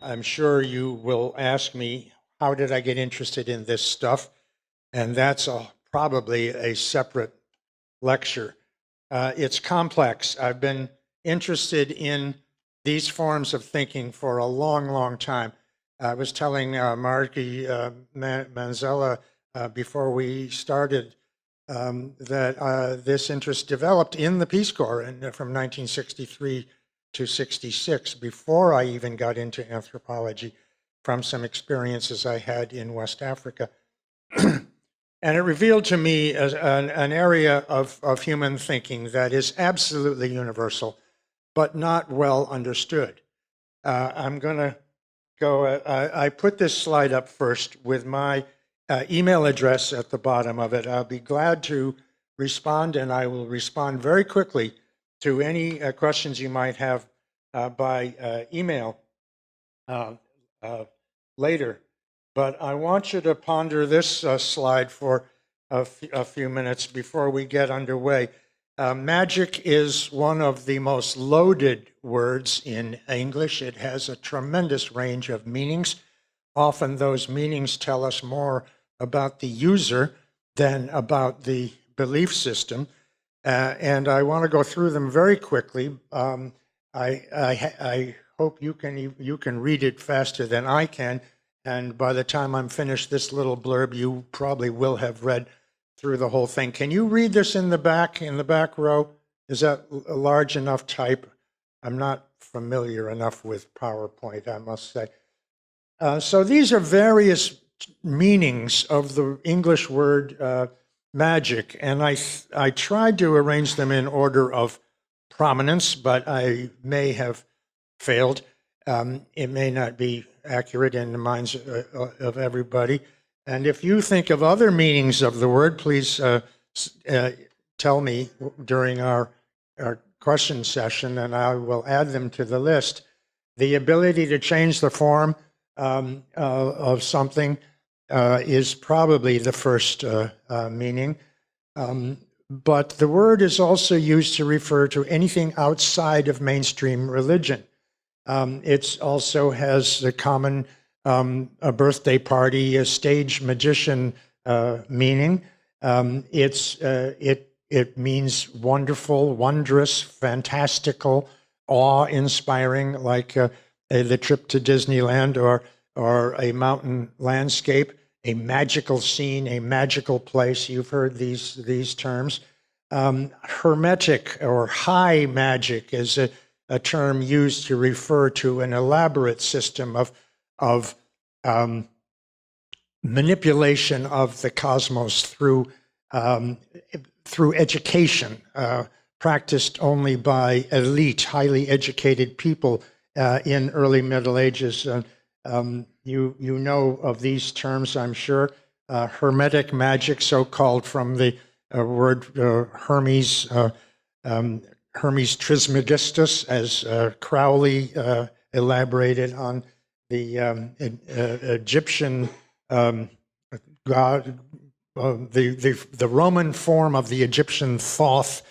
I'm sure you will ask me, how did I get interested in this stuff? And that's probably a separate lecture. It's complex. I've been interested in these forms of thinking for a long, long time. I was telling Margie Manzella before we started that this interest developed in the Peace Corps from 1963 to 66, before I even got into anthropology, from some experiences I had in West Africa. And it revealed to me an area of human thinking that is absolutely universal, but not well understood. I'm going to go, I put this slide up first with my email address at the bottom of it. I'll be glad to respond, and I will respond very quickly to any questions you might have by email later. But I want you to ponder this slide for a few minutes before we get underway. Magic is one of the most loaded words in English. It has a tremendous range of meanings. Often those meanings tell us more about the user than about the belief system. And I want to go through them very quickly. I hope you can read it faster than I can. And by the time I'm finished this little blurb, you probably will have read through the whole thing. Can you read this in the back row? Is that a large enough type? I'm not familiar enough with PowerPoint, I must say. So these are various meanings of the English word magic, and I tried to arrange them in order of prominence, but I may have failed. It may not be accurate in the minds of everybody. And if you think of other meanings of the word, please tell me during our question session, and I will add them to the list. The ability to change the form of something is probably the first meaning. But the word is also used to refer to anything outside of mainstream religion. It also has the common a birthday party, a stage magician meaning. It means wonderful, wondrous, fantastical, awe-inspiring, like the trip to Disneyland or a mountain landscape, a magical scene, a magical place. You've heard these terms. Hermetic or high magic is a term used to refer to an elaborate system of manipulation of the cosmos through education, practiced only by elite, highly educated people in early Middle Ages. You know of these terms, I'm sure. Hermetic magic, so-called from the word Hermes, Hermes Trismegistus, as Crowley elaborated on the Egyptian god, the Roman form of the Egyptian Thoth,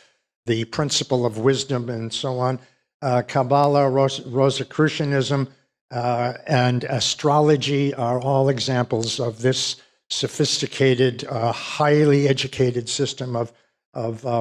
the principle of wisdom, and so on. Kabbalah, Rosicrucianism, and astrology are all examples of this sophisticated, highly educated system of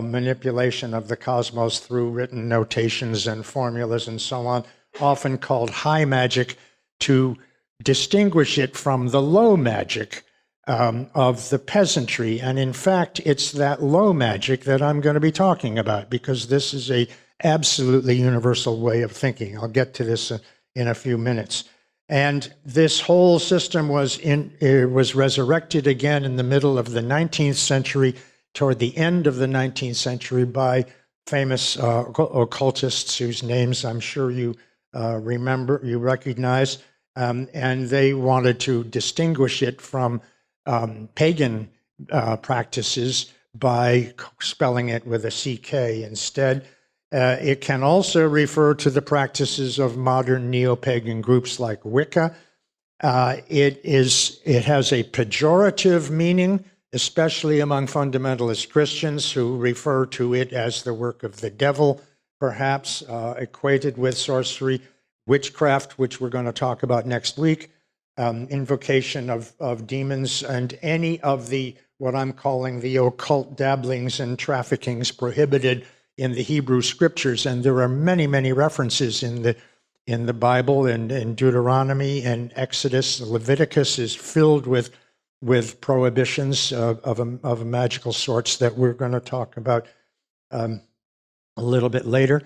manipulation of the cosmos through written notations and formulas and so on, often called high magic to distinguish it from the low magic of the peasantry. And in fact, it's that low magic that I'm going to be talking about, because this is a absolutely universal way of thinking. I'll get to this in a few minutes. And this whole system was resurrected again in the middle of the 19th century, toward the end of the 19th century, by famous occultists whose names I'm sure you recognize. And they wanted to distinguish it from pagan practices by spelling it with a CK instead. It can also refer to the practices of modern neo-pagan groups like Wicca. It has a pejorative meaning, especially among fundamentalist Christians who refer to it as the work of the devil, perhaps equated with sorcery, witchcraft, which we're going to talk about next week, invocation of demons, and any of the what I'm calling the occult dabblings and traffickings prohibited in the Hebrew scriptures. And there are many, many references in the Bible and in Deuteronomy and Exodus. Leviticus is filled with prohibitions of magical sorts that we're going to talk about a little bit later.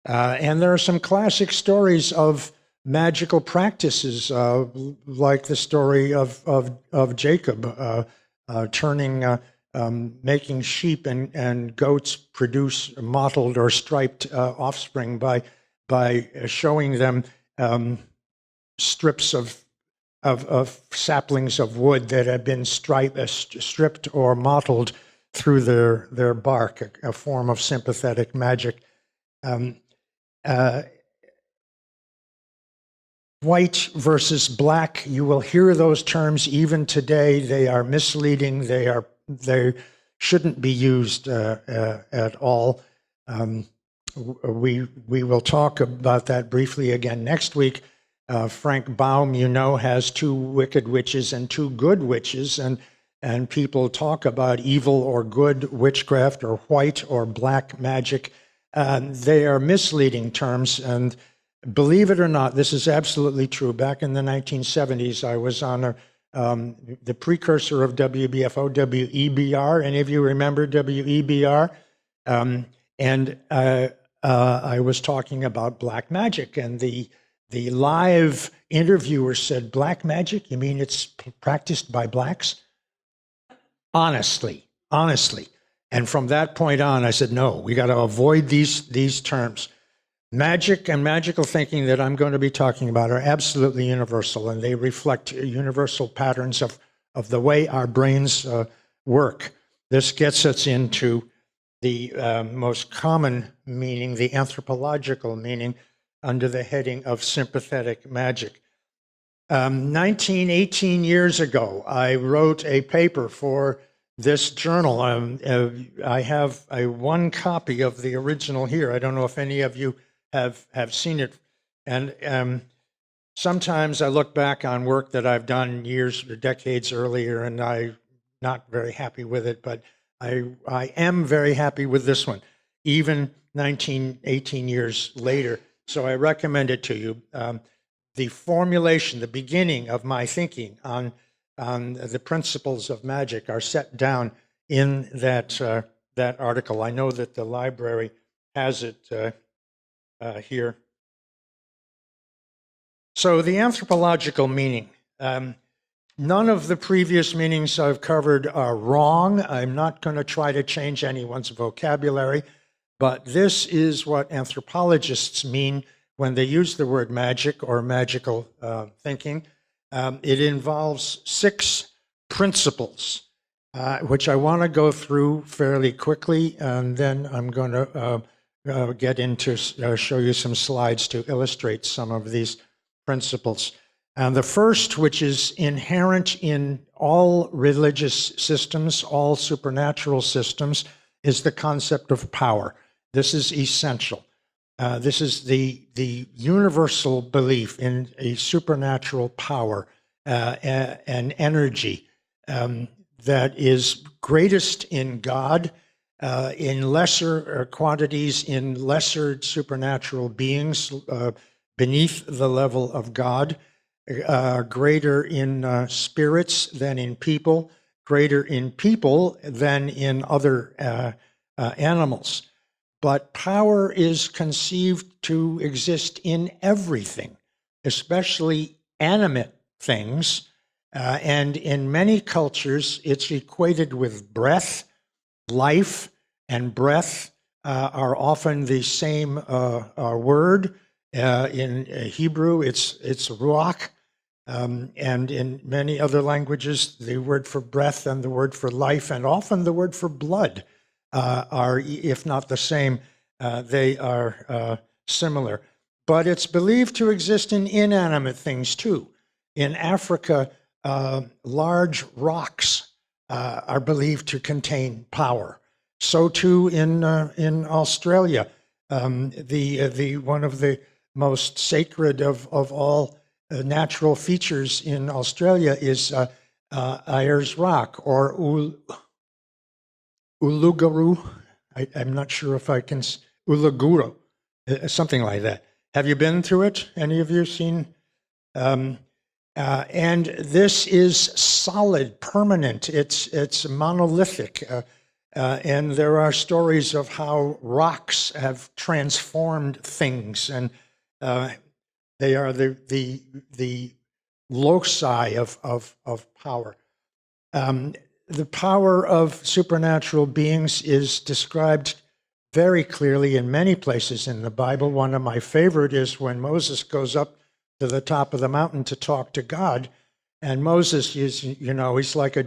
And there are some classic stories of magical practices, like the story of Jacob turning, making sheep and goats produce mottled or striped offspring by showing them strips of saplings of wood that had been stripped or mottled through their bark, a form of sympathetic magic. White versus black, you will hear those terms even today. They are misleading. They shouldn't be used at all. We will talk about that briefly again next week. Frank Baum, has 2 wicked witches and 2 good witches, and people talk about evil or good witchcraft or white or black magic. They are misleading terms, and believe it or not, this is absolutely true. Back in the 1970s, I was on the precursor of WBFO, WEBR. Any of you remember WEBR? And I was talking about black magic, and the live interviewer said, "Black magic? You mean it's practiced by blacks?" Honestly. And from that point on, I said, no, we got to avoid these terms. Magic and magical thinking that I'm going to be talking about are absolutely universal, and they reflect universal patterns of the way our brains work. This gets us into the most common meaning, the anthropological meaning, under the heading of sympathetic magic. 18 years ago, I wrote a paper for this journal. I have one copy of the original here. I don't know if any of you have seen it. And sometimes I look back on work that I've done years or decades earlier, and I'm not very happy with it, but I am very happy with this one, even 18 years later. So I recommend it to you. The formulation, the beginning of my thinking on the principles of magic are set down in that article. I know that the library has it here. So the anthropological meaning. None of the previous meanings I've covered are wrong. I'm not going to try to change anyone's vocabulary, but this is what anthropologists mean when they use the word magic or magical thinking. It involves 6 principles, which I want to go through fairly quickly, and then I'm going to get into show you some slides to illustrate some of these principles. And the first, which is inherent in all religious systems, all supernatural systems, is the concept of power. This is essential. This is the universal belief in a supernatural power and energy that is greatest in God, in lesser quantities, in lesser supernatural beings beneath the level of God, greater in spirits than in people, greater in people than in other animals. But power is conceived to exist in everything, especially animate things. And in many cultures, it's equated with breath. Life and breath are often the same word. In Hebrew, it's ruach. And in many other languages, the word for breath and the word for life, and often the word for blood, are, if not the same, they are similar. But it's believed to exist in inanimate things too. In Africa, large rocks are believed to contain power. So too in Australia, one of the most sacred of all natural features in Australia is Ayers Rock, or Uluguru. I'm not sure if I can, Uluguru, something like that. Have you been through it? Any of you seen? And this is solid, permanent. It's monolithic. And there are stories of how rocks have transformed things, and they are the loci of power. The power of supernatural beings is described very clearly in many places in the Bible. One of my favorite is when Moses goes up to the top of the mountain to talk to God, and Moses is, he's like a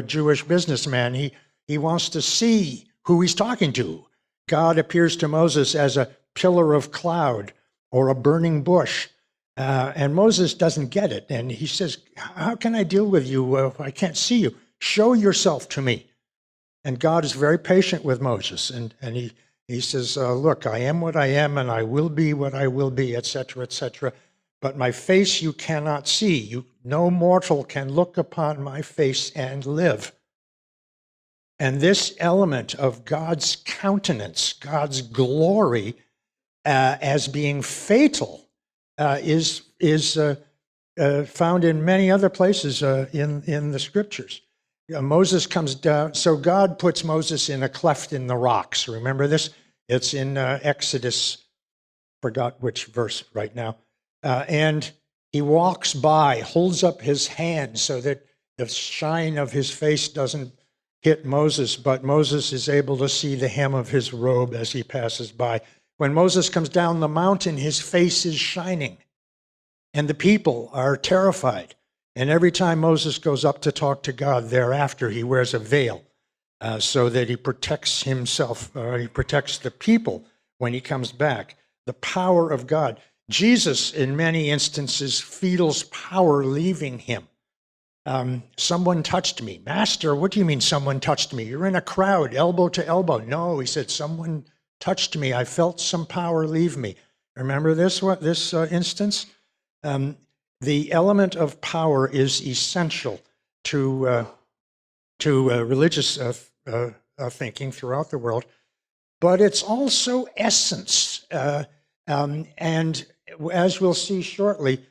Jewish businessman. He wants to see who he's talking to. God appears to Moses as a pillar of cloud or a burning bush. And Moses doesn't get it. And he says, how can I deal with you if I can't see you? Show yourself to me. And God is very patient with Moses. And he says, look, I am what I am, and I will be what I will be, etc., etc. But my face you cannot see. No mortal can look upon my face and live. And this element of God's countenance, God's glory, as being fatal, is found in many other places in the scriptures. Moses comes down, so God puts Moses in a cleft in the rocks. Remember this? It's in Exodus, forgot which verse right now. And he walks by, holds up his hand so that the shine of his face doesn't hit Moses, but Moses is able to see the hem of his robe as he passes by. When Moses comes down the mountain, his face is shining, and the people are terrified. And every time Moses goes up to talk to God thereafter, he wears a veil so that he protects himself, he protects the people when he comes back. The power of God. Jesus, in many instances, feels power leaving him. Someone touched me. Master, what do you mean someone touched me? You're in a crowd, elbow to elbow. No, he said, someone touched me. I felt some power leave me. Remember this instance? The element of power is essential to religious thinking throughout the world, but it's also essence. And as we'll see shortly,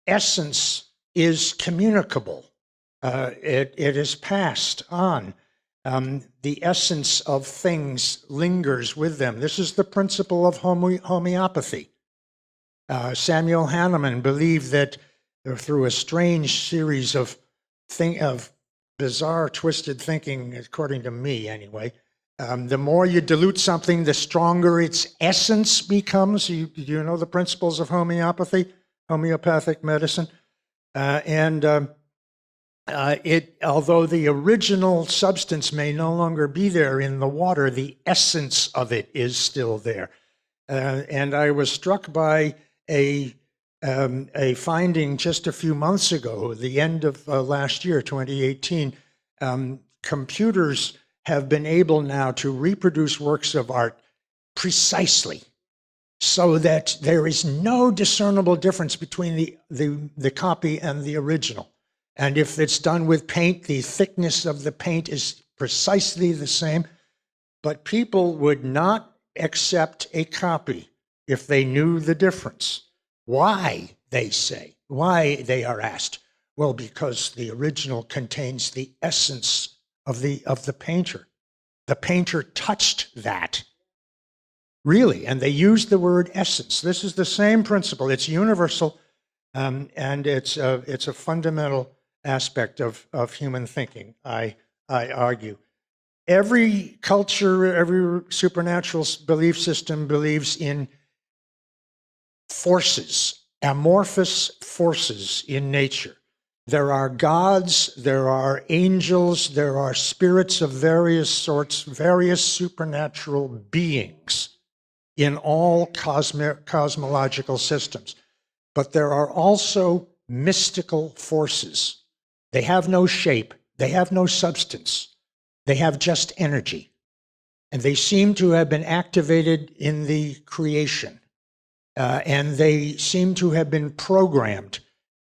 essence is communicable. It is passed on. The essence of things lingers with them. This is the principle of homeopathy. Samuel Hahnemann believed that through a strange series of bizarre, twisted thinking, according to me anyway, the more you dilute something, the stronger its essence becomes. You know the principles of homeopathy, homeopathic medicine? Although the original substance may no longer be there in the water, the essence of it is still there. And I was struck by a finding just a few months ago, the end of last year, 2018. Computers have been able now to reproduce works of art precisely so that there is no discernible difference between the copy and the original. And if it's done with paint, the thickness of the paint is precisely the same. But people would not accept a copy if they knew the difference. Why, they say? Why, they are asked? Well, because the original contains the essence of the painter. The painter touched that. Really, and they used the word essence. This is the same principle. It's universal, and it's a fundamental aspect of human thinking, I argue. Every culture, every supernatural belief system believes in forces, amorphous forces in nature. There are gods, there are angels, there are spirits of various sorts, various supernatural beings in all cosmological systems. But there are also mystical forces. They have no shape, they have no substance, they have just energy. And they seem to have been activated in the creation. and they seem to have been programmed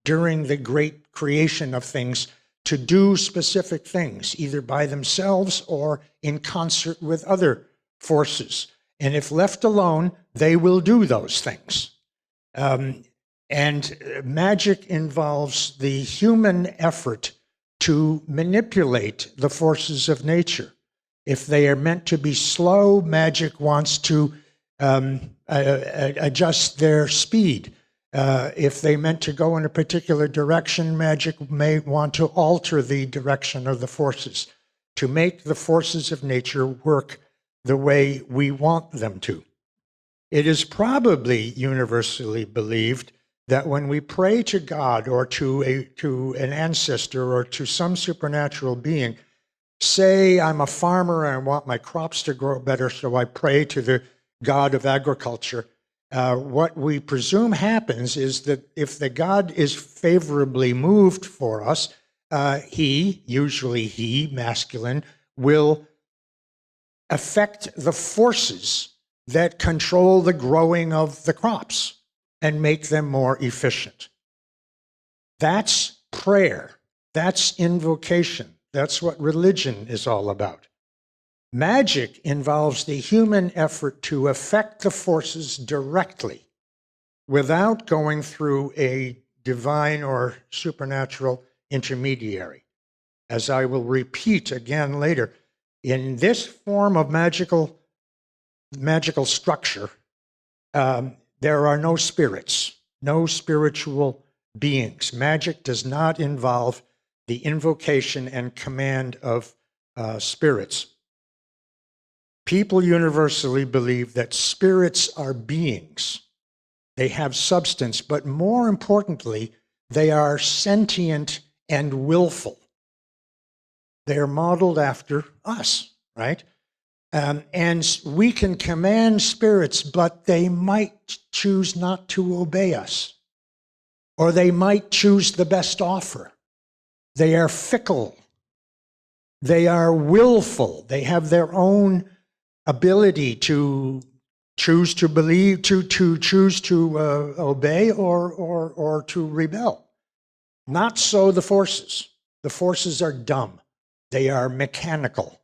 during the great creation of things to do specific things, either by themselves or in concert with other forces. And if left alone, they will do those things. And magic involves the human effort to manipulate the forces of nature. If they are meant to be slow, magic wants to adjust their speed. If they meant to go in a particular direction, magic may want to alter the direction of the forces to make the forces of nature work the way we want them to. It is probably universally believed that when we pray to God or to an ancestor or to some supernatural being, say I'm a farmer and I want my crops to grow better, so I pray to the God of agriculture. What we presume happens is that if the God is favorably moved for us, usually he, masculine, will affect the forces that control the growing of the crops and make them more efficient. That's prayer. That's invocation. That's what religion is all about. Magic involves the human effort to affect the forces directly without going through a divine or supernatural intermediary. As I will repeat again later, in this form of magical structure, there are no spirits, no spiritual beings. Magic does not involve the invocation and command of spirits. People universally believe that spirits are beings. They have substance, but more importantly, they are sentient and willful. They are modeled after us, right? And we can command spirits, but they might choose not to obey us, or they might choose the best offer. They are fickle. They are willful. They have their own ability to choose to believe, to choose to obey or to rebel. Not so the forces. The forces are dumb. They are mechanical.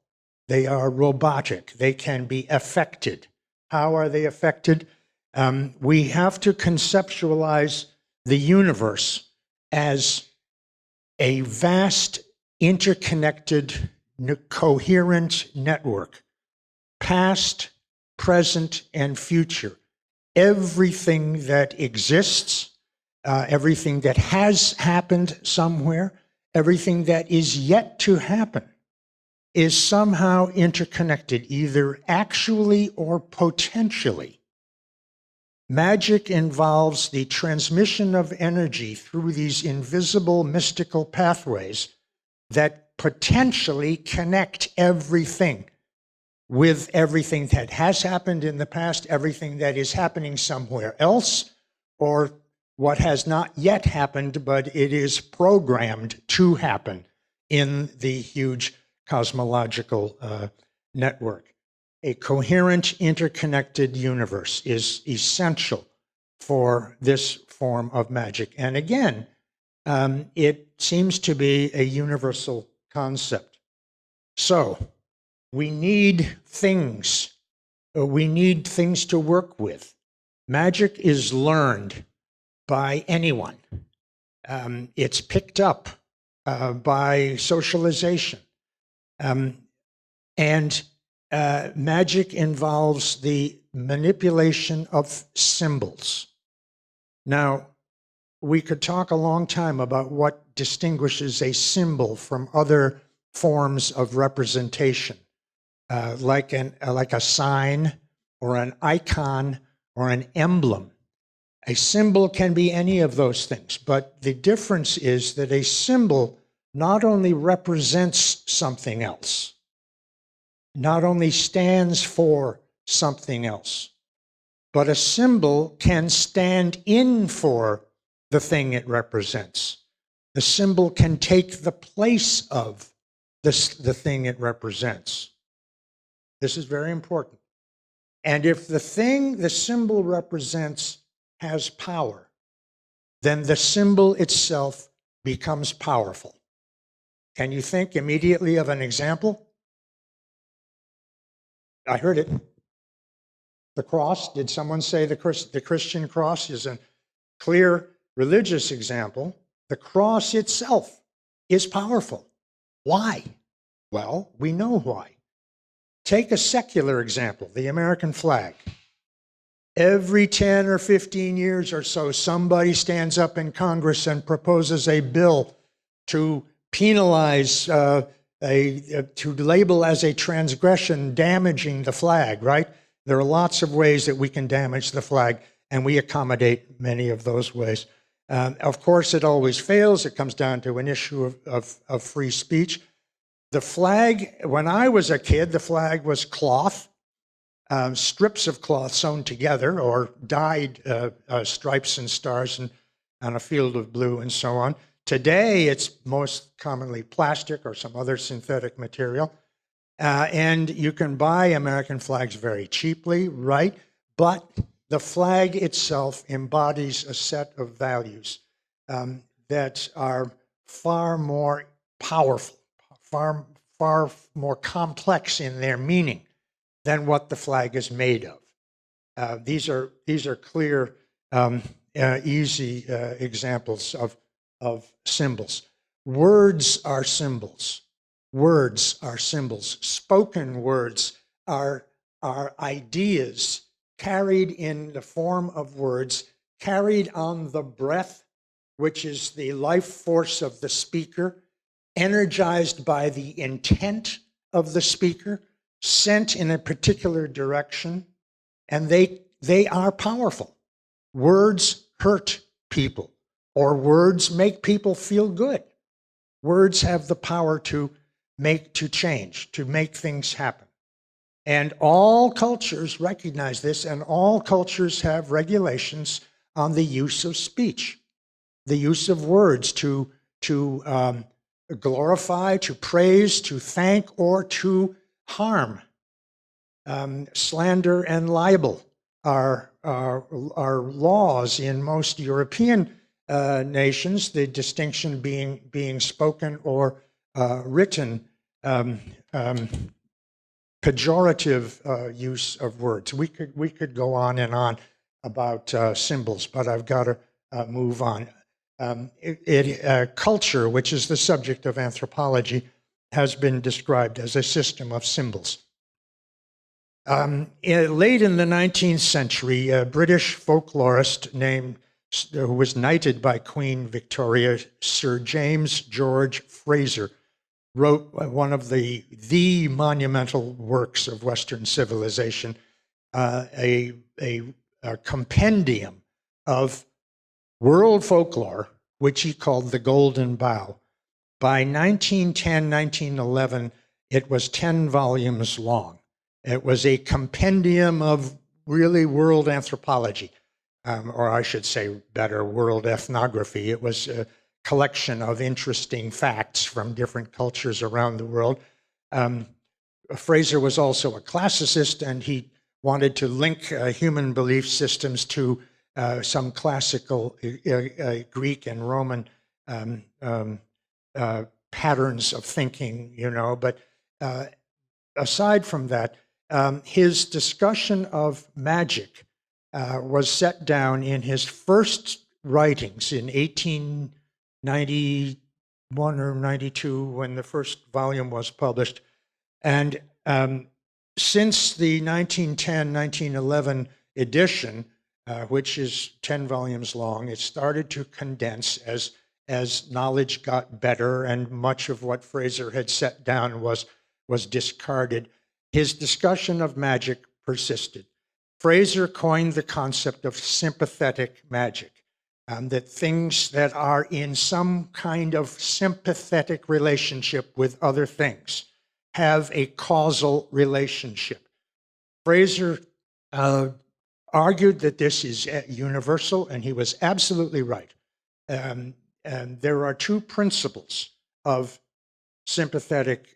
They are robotic. They can be affected. How are they affected? We have to conceptualize the universe as a vast, interconnected, coherent network. Past, present, and future. Everything that exists, everything that has happened somewhere, everything that is yet to happen is somehow interconnected, either actually or potentially. Magic involves the transmission of energy through these invisible mystical pathways that potentially connect everything with everything that has happened in the past, everything that is happening somewhere else, or what has not yet happened, but it is programmed to happen in the huge cosmological network. A coherent, interconnected universe is essential for this form of magic. And again, it seems to be a universal concept. So, we need things. We need things to work with. Magic is learned by anyone. It's picked up by socialization. And magic involves the manipulation of symbols. Now, we could talk a long time about what distinguishes a symbol from other forms of representation. Like a sign or an icon or an emblem. A symbol can be any of those things, but the difference is that a symbol not only represents something else, not only stands for something else, but a symbol can stand in for the thing it represents. The symbol can take the place of the thing it represents. This is very important. And if the thing the symbol represents has power, then the symbol itself becomes powerful. Can you think immediately of an example? I heard it. The cross. Did someone say the Christian cross is a clear religious example? The cross itself is powerful. Why? Well, we know why. Take a secular example, the American flag. Every 10 or 15 years or so, somebody stands up in Congress and proposes a bill to penalize, to label as a transgression damaging the flag, right? There are lots of ways that we can damage the flag, and we accommodate many of those ways. Of course, it always fails. It comes down to an issue of free speech. The flag, when I was a kid, the flag was cloth, strips of cloth sewn together or dyed stripes and stars on a field of blue and so on. Today, it's most commonly plastic or some other synthetic material. And you can buy American flags very cheaply, right? But the flag itself embodies a set of values that are far more powerful, far more complex in their meaning than what the flag is made of. These are clear, easy examples of symbols. Words are symbols. Words are symbols. Spoken words are ideas carried in the form of words, carried on the breath, which is the life force of the speaker, energized by the intent of the speaker, sent in a particular direction, and they are powerful. Words hurt people, or words make people feel good. Words have the power to change, to make things happen. And all cultures recognize this, and all cultures have regulations on the use of speech, the use of words to glorify, to praise, to thank, or to harm. Slander and libel are laws in most European nations, the distinction being spoken or written pejorative use of words. We could go on and on about symbols, but I've got to move on. Culture, which is the subject of anthropology, has been described as a system of symbols. Late in the 19th century, a British folklorist who was knighted by Queen Victoria, Sir James George Fraser, wrote one of the monumental works of Western civilization, a compendium of world folklore, which he called the Golden Bough. By 1910, 1911, it was 10 volumes long. It was a compendium of really world anthropology, or I should say better, world ethnography. It was a collection of interesting facts from different cultures around the world. Fraser was also a classicist, and he wanted to link human belief systems to some classical Greek and Roman patterns of thinking, but aside from that, his discussion of magic was set down in his first writings in 1891 or 92, when the first volume was published. And since the 1910-1911 edition, which is 10 volumes long, it started to condense as knowledge got better, and much of what Fraser had set down was discarded. His discussion of magic persisted. Fraser coined the concept of sympathetic magic, that things that are in some kind of sympathetic relationship with other things have a causal relationship. Fraser argued that this is universal, and he was absolutely right. And there are two principles of sympathetic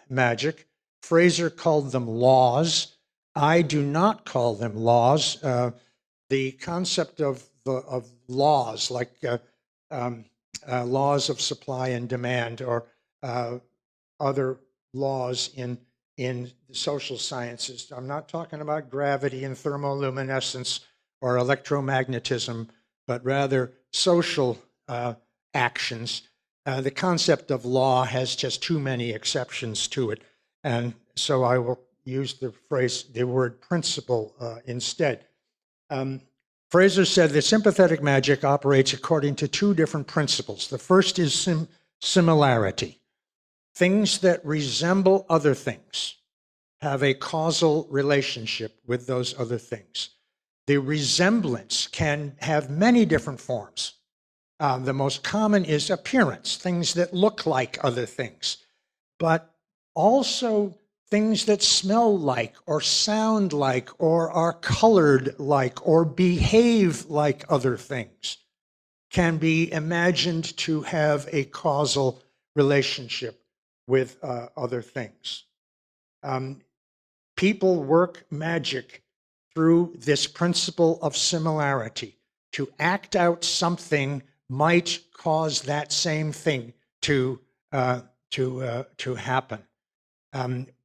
magic. Fraser called them laws. I do not call them laws. the concept of laws, like laws of supply and demand, or other laws in the social sciences. I'm not talking about gravity and thermoluminescence or electromagnetism, but rather social actions. The concept of law has just too many exceptions to it, and so I will use the word principle instead. Fraser said that sympathetic magic operates according to two different principles. The first is similarity. Things that resemble other things have a causal relationship with those other things. The resemblance can have many different forms. The most common is appearance, things that look like other things, but also things that smell like or sound like or are colored like or behave like other things can be imagined to have a causal relationship with other things. People work magic through this principle of similarity. To act out something might cause that same thing to happen.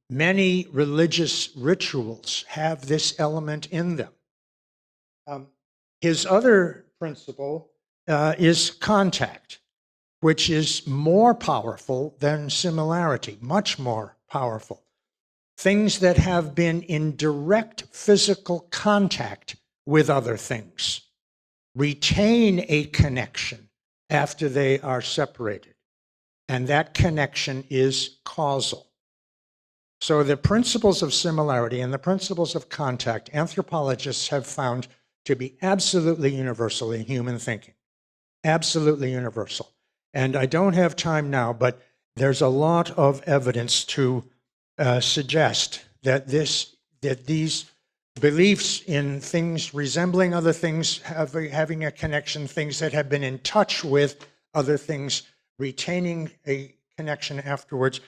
Many religious rituals have this element in them. His other principle is contact, which is more powerful than similarity, much more powerful. Things that have been in direct physical contact with other things retain a connection after they are separated, and that connection is causal. So the principles of similarity and the principles of contact, anthropologists have found to be absolutely universal in human thinking, absolutely universal. And I don't have time now, but there's a lot of evidence to suggest that these beliefs in things resembling other things, having a connection, things that have been in touch with other things, retaining a connection afterwards,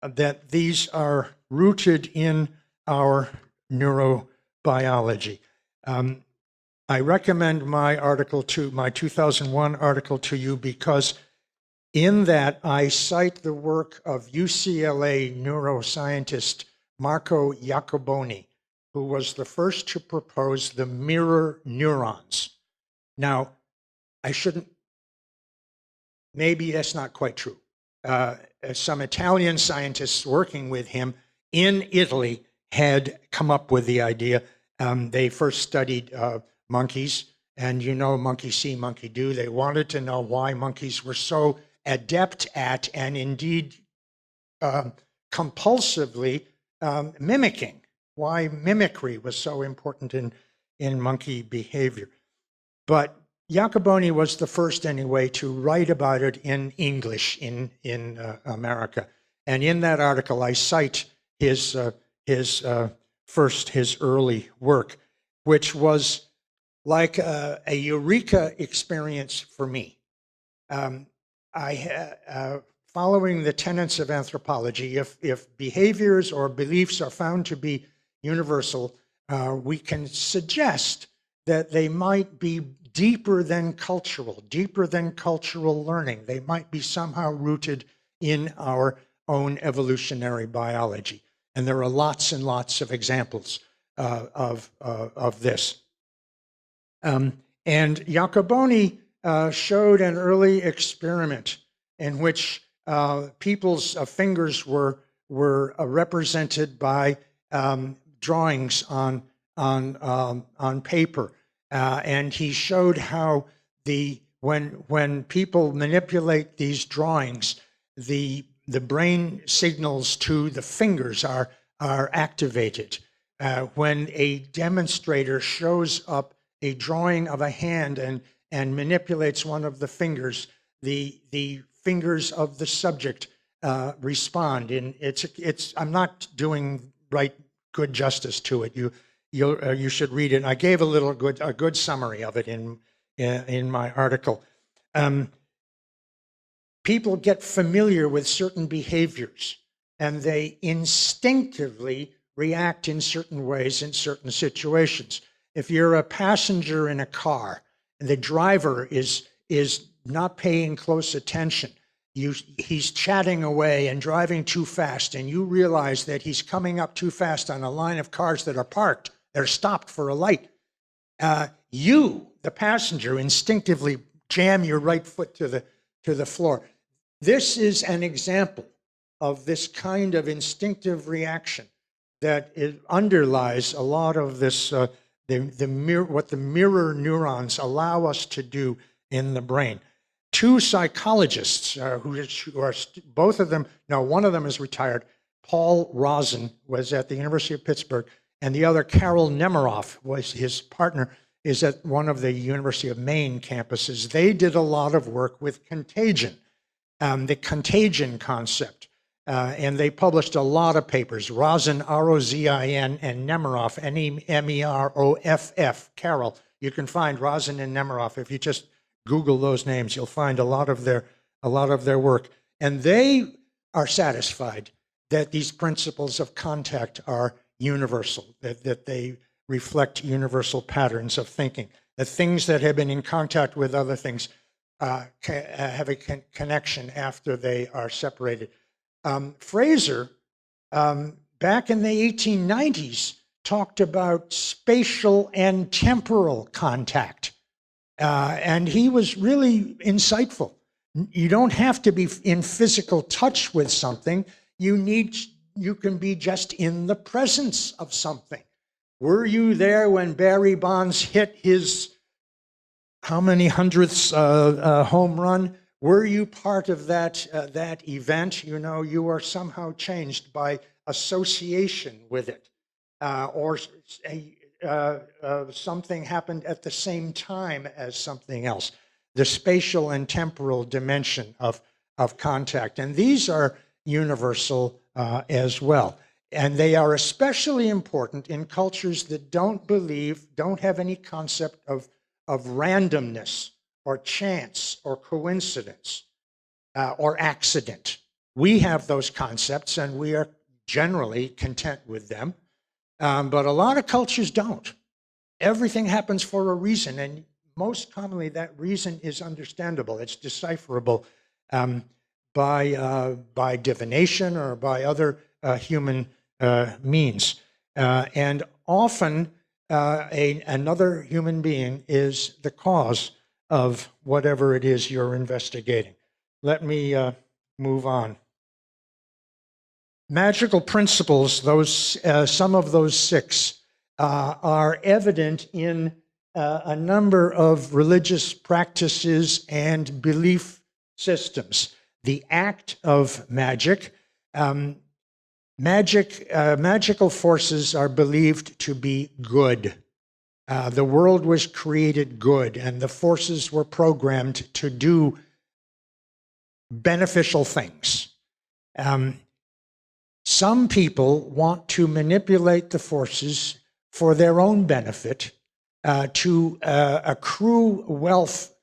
that these are rooted in our neurobiology. I recommend my 2001 article to you because in that I cite the work of UCLA neuroscientist Marco Iacoboni, who was the first to propose the mirror neurons. Now, maybe that's not quite true. Some Italian scientists working with him in Italy had come up with the idea. They first studied monkeys, and monkey see, monkey do. They wanted to know why monkeys were so adept at, and indeed compulsively mimicking, why mimicry was so important in monkey behavior. But Iacoboni was the first, anyway, to write about it in English in America. And in that article, I cite his early work, which was like a eureka experience for me. Following the tenets of anthropology, if behaviors or beliefs are found to be universal, we can suggest that they might be deeper than cultural learning. They might be somehow rooted in our own evolutionary biology. And there are lots and lots of examples of this. And Iacoboni showed an early experiment in which people's fingers were represented by drawings on paper, and he showed how when people manipulate these drawings, the brain signals to the fingers are activated. When a demonstrator shows up a drawing of a hand and manipulates one of the fingers, the fingers of the subject respond. And I'm not doing good justice to it. You should read it. I gave a good summary of it in my article. People get familiar with certain behaviors, and they instinctively react in certain ways in certain situations. If you're a passenger in a car and the driver is not paying close attention, he's chatting away and driving too fast, and you realize that he's coming up too fast on a line of cars that are parked, they're stopped for a light. You, the passenger, instinctively jam your right foot to the floor. This is an example of this kind of instinctive reaction that underlies a lot of this, what the mirror neurons allow us to do in the brain. Two psychologists who are both of them, no, one of them is retired. Paul Rosen was at the University of Pittsburgh, and the other, Carol Nemiroff, was his partner, is at one of the University of Maine campuses. They did a lot of work with contagion, the contagion concept. And they published a lot of papers. Rosen, R-O-Z-I-N, and Nemiroff, N-E-M-E-R-O-F-F, Carol. You can find Rosen and Nemiroff. If you just Google those names, you'll find a lot of their work. And they are satisfied that these principles of contact are universal, that they reflect universal patterns of thinking, that things that have been in contact with other things have a connection after they are separated. Fraser, back in the 1890s, talked about spatial and temporal contact. And he was really insightful. You don't have to be in physical touch with something. You can be just in the presence of something. Were you there when Barry Bonds hit his how many hundredths home run? Were you part of that event? You know, you are somehow changed by association with it, or something happened at the same time as something else. The spatial and temporal dimension of contact, and these are universal as well. And they are especially important in cultures that don't have any concept of randomness or chance or coincidence or accident. We have those concepts and we are generally content with them, but a lot of cultures don't. Everything happens for a reason, and most commonly that reason is understandable. It's decipherable by divination or by other human means. And often another human being is the cause of whatever it is you're investigating. Let me move on. Magical principles, some of those 6, are evident in a number of religious practices and belief systems. The act of magic. Magical forces are believed to be good. The world was created good, and the forces were programmed to do beneficial things. Some people want to manipulate the forces for their own benefit, to accrue wealth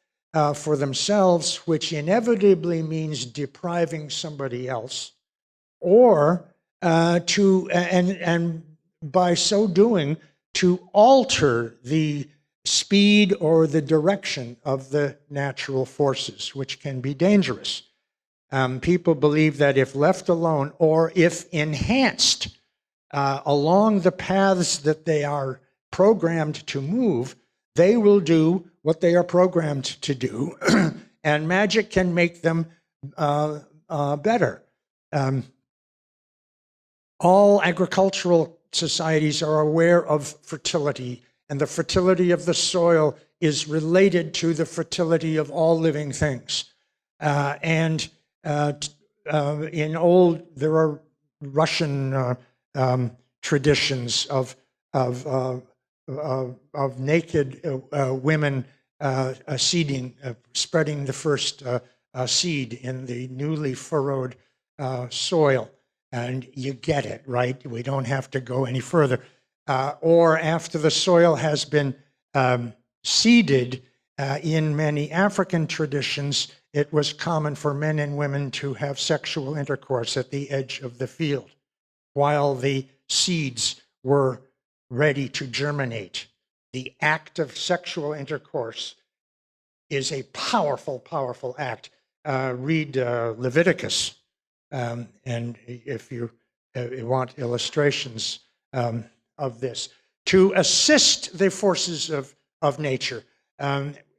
for themselves, which inevitably means depriving somebody else, or and by so doing, to alter the speed or the direction of the natural forces, which can be dangerous. People believe that if left alone or if enhanced along the paths that they are programmed to move, they will do what they are programmed to do, and magic can make them better. All agricultural societies are aware of fertility, and the fertility of the soil is related to the fertility of all living things. There are Russian traditions of naked women seeding, spreading the first seed in the newly furrowed soil. And you get it, right? We don't have to go any further. Or after the soil has been seeded, in many African traditions, it was common for men and women to have sexual intercourse at the edge of the field while the seeds were ready to germinate. the act of sexual intercourse is a powerful, powerful act. Read Leviticus, and if you want illustrations of this, to assist the forces of nature.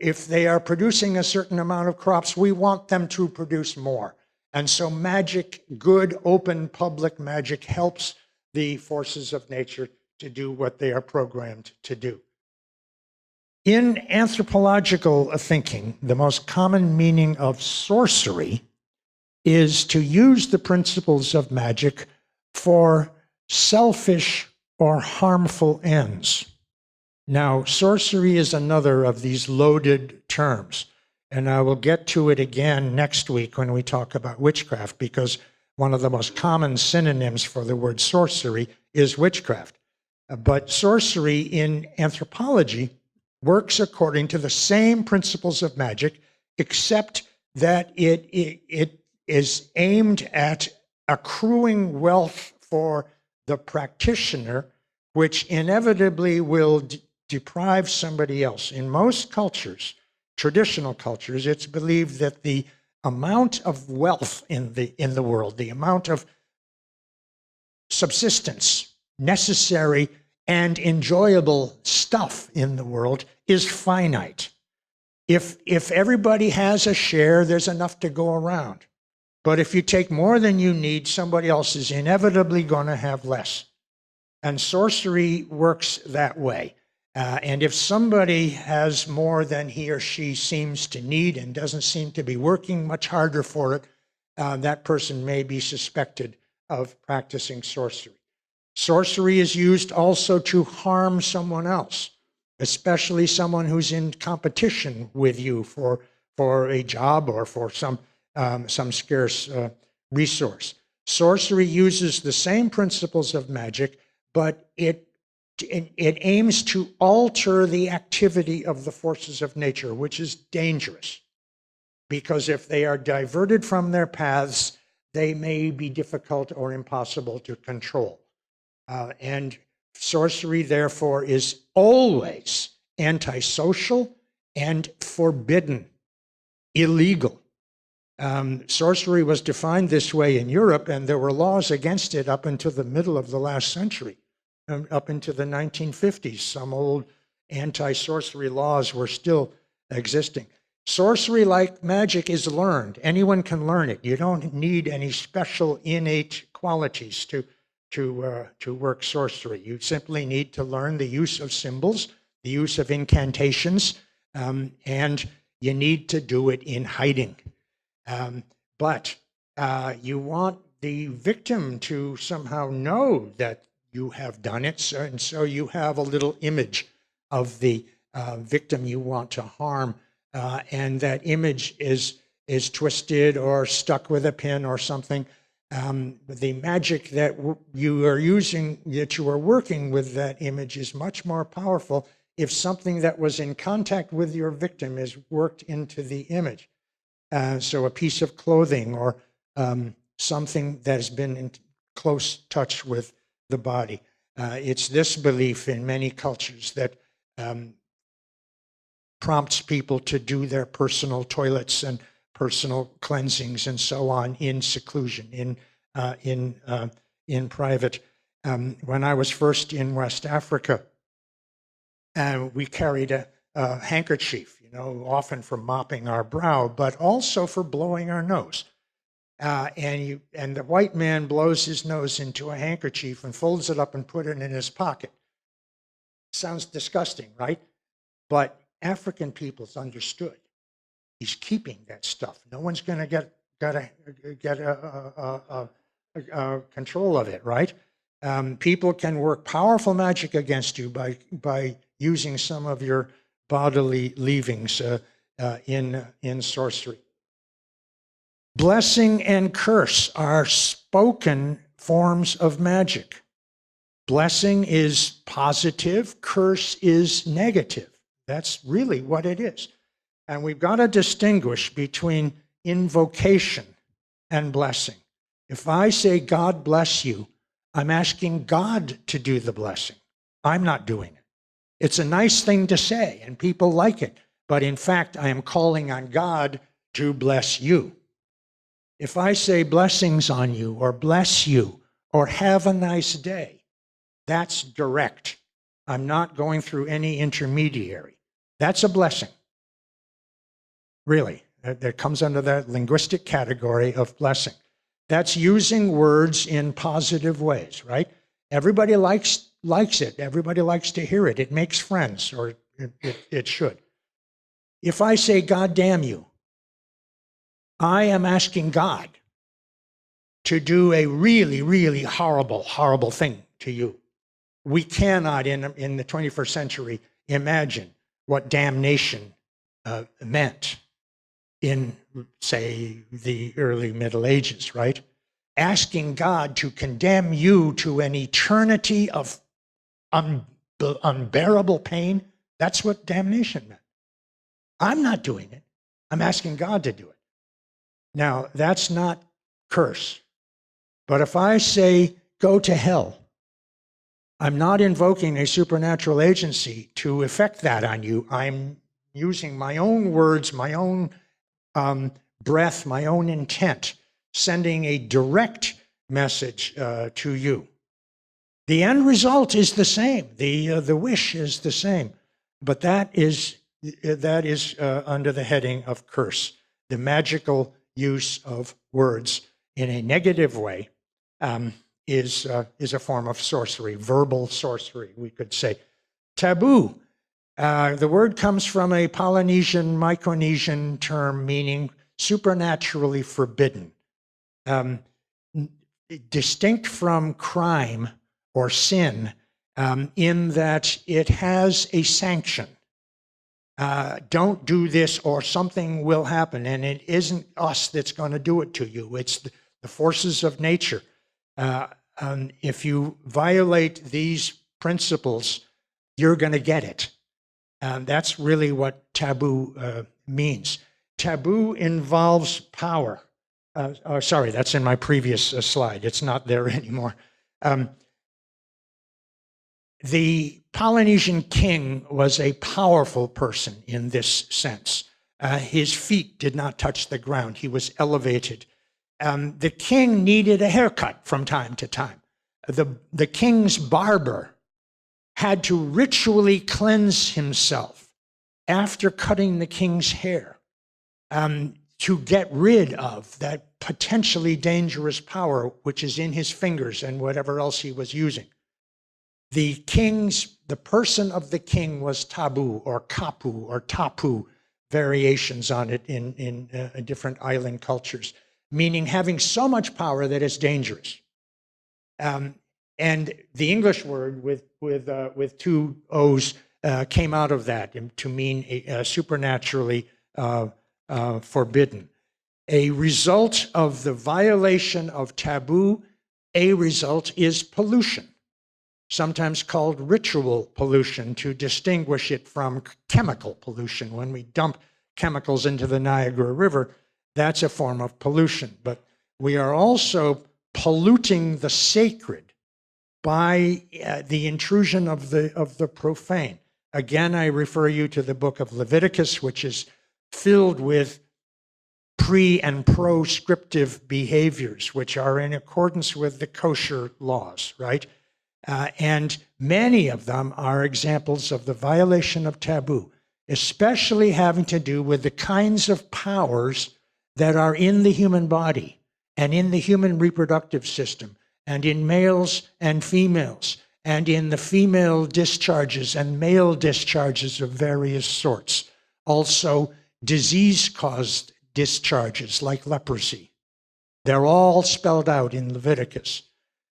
If they are producing a certain amount of crops, we want them to produce more. And so magic, good, open, public magic helps the forces of nature to do what they are programmed to do. In anthropological thinking, the most common meaning of sorcery is to use the principles of magic for selfish or harmful ends. Now, sorcery is another of these loaded terms, and I will get to it again next week when we talk about witchcraft, because one of the most common synonyms for the word sorcery is witchcraft. But sorcery in anthropology works according to the same principles of magic, except that it is aimed at accruing wealth for the practitioner, which inevitably will deprive somebody else. In most cultures, traditional cultures, it's believed that the amount of wealth in the world, the amount of subsistence necessary and enjoyable stuff in the world is finite. If everybody has a share, there's enough to go around. But if you take more than you need, somebody else is inevitably going to have less. And sorcery works that way. And if somebody has more than he or she seems to need and doesn't seem to be working much harder for it, that person may be suspected of practicing sorcery. Sorcery is used also to harm someone else, especially someone who's in competition with you for a job or for some scarce resource. Sorcery uses the same principles of magic, but it aims to alter the activity of the forces of nature, which is dangerous, because if they are diverted from their paths, they may be difficult or impossible to control. And sorcery, therefore, is always antisocial and forbidden, illegal. Sorcery was defined this way in Europe, and there were laws against it up until the middle of the last century. Up into the 1950s, some old anti-sorcery laws were still existing. Sorcery, like magic, is learned. Anyone can learn it. You don't need any special innate qualities to work sorcery. You simply need to learn the use of symbols, the use of incantations, and you need to do it in hiding. But you want the victim to somehow know that you have done it, and so you have a little image of the victim you want to harm, and that image is twisted or stuck with a pin or something. The magic that you are using, that you are working with that image, is much more powerful if something that was in contact with your victim is worked into the image. So a piece of clothing or something that has been in close touch with the body. It's this belief in many cultures that prompts people to do their personal toilets and personal cleansings and so on in seclusion, in private. When I was first in West Africa, we carried a handkerchief, often for mopping our brow, but also for blowing our nose. And the white man blows his nose into a handkerchief and folds it up and put it in his pocket. Sounds disgusting, right? But African peoples understood. He's keeping that stuff. No one's going to get control of it, right? People can work powerful magic against you by using some of your bodily leavings in sorcery. Blessing and curse are spoken forms of magic. Blessing is positive, curse is negative. That's really what it is. And we've got to distinguish between invocation and blessing. If I say, God bless you, I'm asking God to do the blessing. I'm not doing it. It's a nice thing to say, and people like it. But in fact, I am calling on God to bless you. If I say blessings on you, or bless you, or have a nice day, that's direct. I'm not going through any intermediary. That's a blessing. Really, that comes under that linguistic category of blessing. That's using words in positive ways, right? Everybody likes it. Everybody likes to hear it. It makes friends, or it should. If I say, God damn you, I am asking God to do a really, really horrible, horrible thing to you. We cannot, in the 21st century, imagine what damnation meant in, say, the early Middle Ages, right? Asking God to condemn you to an eternity of unbearable pain, that's what damnation meant. I'm not doing it. I'm asking God to do it. Now, that's not curse. But if I say, go to hell, I'm not invoking a supernatural agency to effect that on you. I'm using my own words, my own breath, my own intent, sending a direct message to you. The end result is the same. The wish is the same. But that is under the heading of curse, the magical use of words in a negative way. Is a form of sorcery, verbal sorcery, we could say. Taboo. The word comes from a Polynesian, Micronesian term meaning supernaturally forbidden. Distinct from crime or sin in that it has a sanction. Don't do this or something will happen, and it isn't us that's going to do it to you. It's the forces of nature. If you violate these principles, you're going to get it. That's really what taboo means. Taboo involves power. Sorry, that's in my previous slide. It's not there anymore. The Polynesian king was a powerful person in this sense. His feet did not touch the ground. He was elevated. The king needed a haircut from time to time. The king's barber had to ritually cleanse himself after cutting the king's hair to get rid of that potentially dangerous power which is in his fingers and whatever else he was using. The person of the king was taboo or kapu or tapu, variations on it in different island cultures, meaning having so much power that it's dangerous. And the English word with two O's came out of that to mean supernaturally forbidden. A result of the violation of taboo, a result is pollution, sometimes called ritual pollution to distinguish it from chemical pollution. When we dump chemicals into the Niagara River, that's a form of pollution. But we are also polluting the sacred by the intrusion of the profane. Again, I refer you to the book of Leviticus, which is filled with pre- and proscriptive behaviors, which are in accordance with the kosher laws, right? And many of them are examples of the violation of taboo, especially having to do with the kinds of powers that are in the human body and in the human reproductive system and in males and females and in the female discharges and male discharges of various sorts. Also, disease-caused discharges like leprosy. They're all spelled out in Leviticus.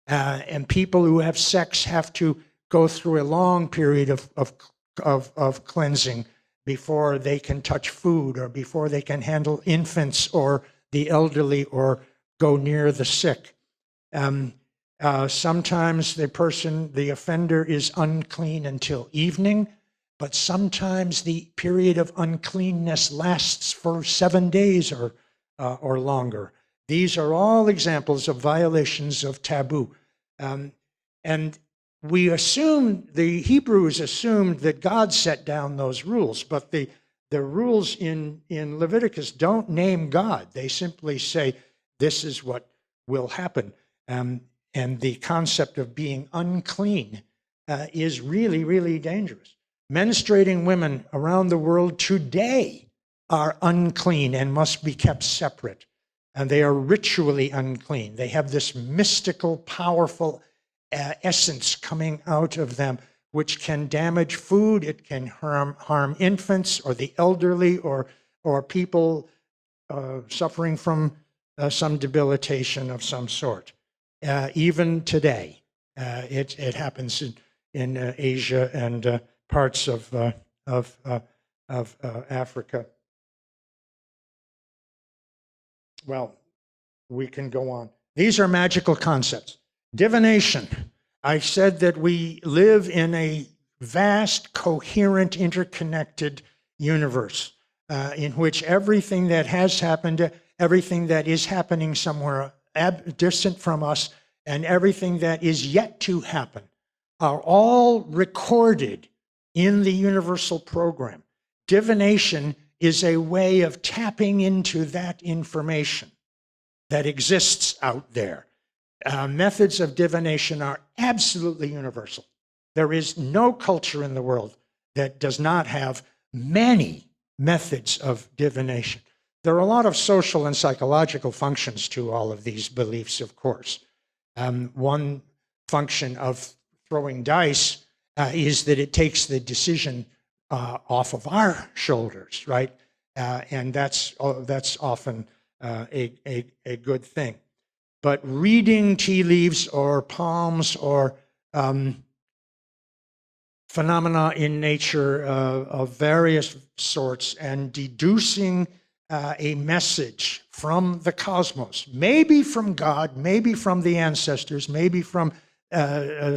And people who have sex have to go through a long period of cleansing before they can touch food or before they can handle infants or the elderly or go near the sick. Sometimes the offender is unclean until evening, but sometimes the period of uncleanness lasts for 7 days or longer. These are all examples of violations of taboo. And we assumed, the Hebrews assumed that God set down those rules, but the rules in Leviticus don't name God. They simply say, this is what will happen. And the concept of being unclean is really, really dangerous. Menstruating women around the world today are unclean and must be kept separate. And they are ritually unclean. They have this mystical, powerful essence coming out of them, which can damage food. It can harm infants or the elderly or people suffering from some debilitation of some sort. Even today, it happens in Asia and parts of Africa. Well, we can go on. These are magical concepts. Divination. I said that we live in a vast, coherent, interconnected universe in which everything that has happened, everything that is happening somewhere distant from us, and everything that is yet to happen are all recorded in the universal program. Divination is a way of tapping into that information that exists out there. Methods of divination are absolutely universal. There is no culture in the world that does not have many methods of divination. There are a lot of social and psychological functions to all of these beliefs, of course. One function of throwing dice is that it takes the decision off of our shoulders, right? And that's often a good thing. But reading tea leaves or palms or phenomena in nature of various sorts and deducing a message from the cosmos, maybe from God, maybe from the ancestors, maybe from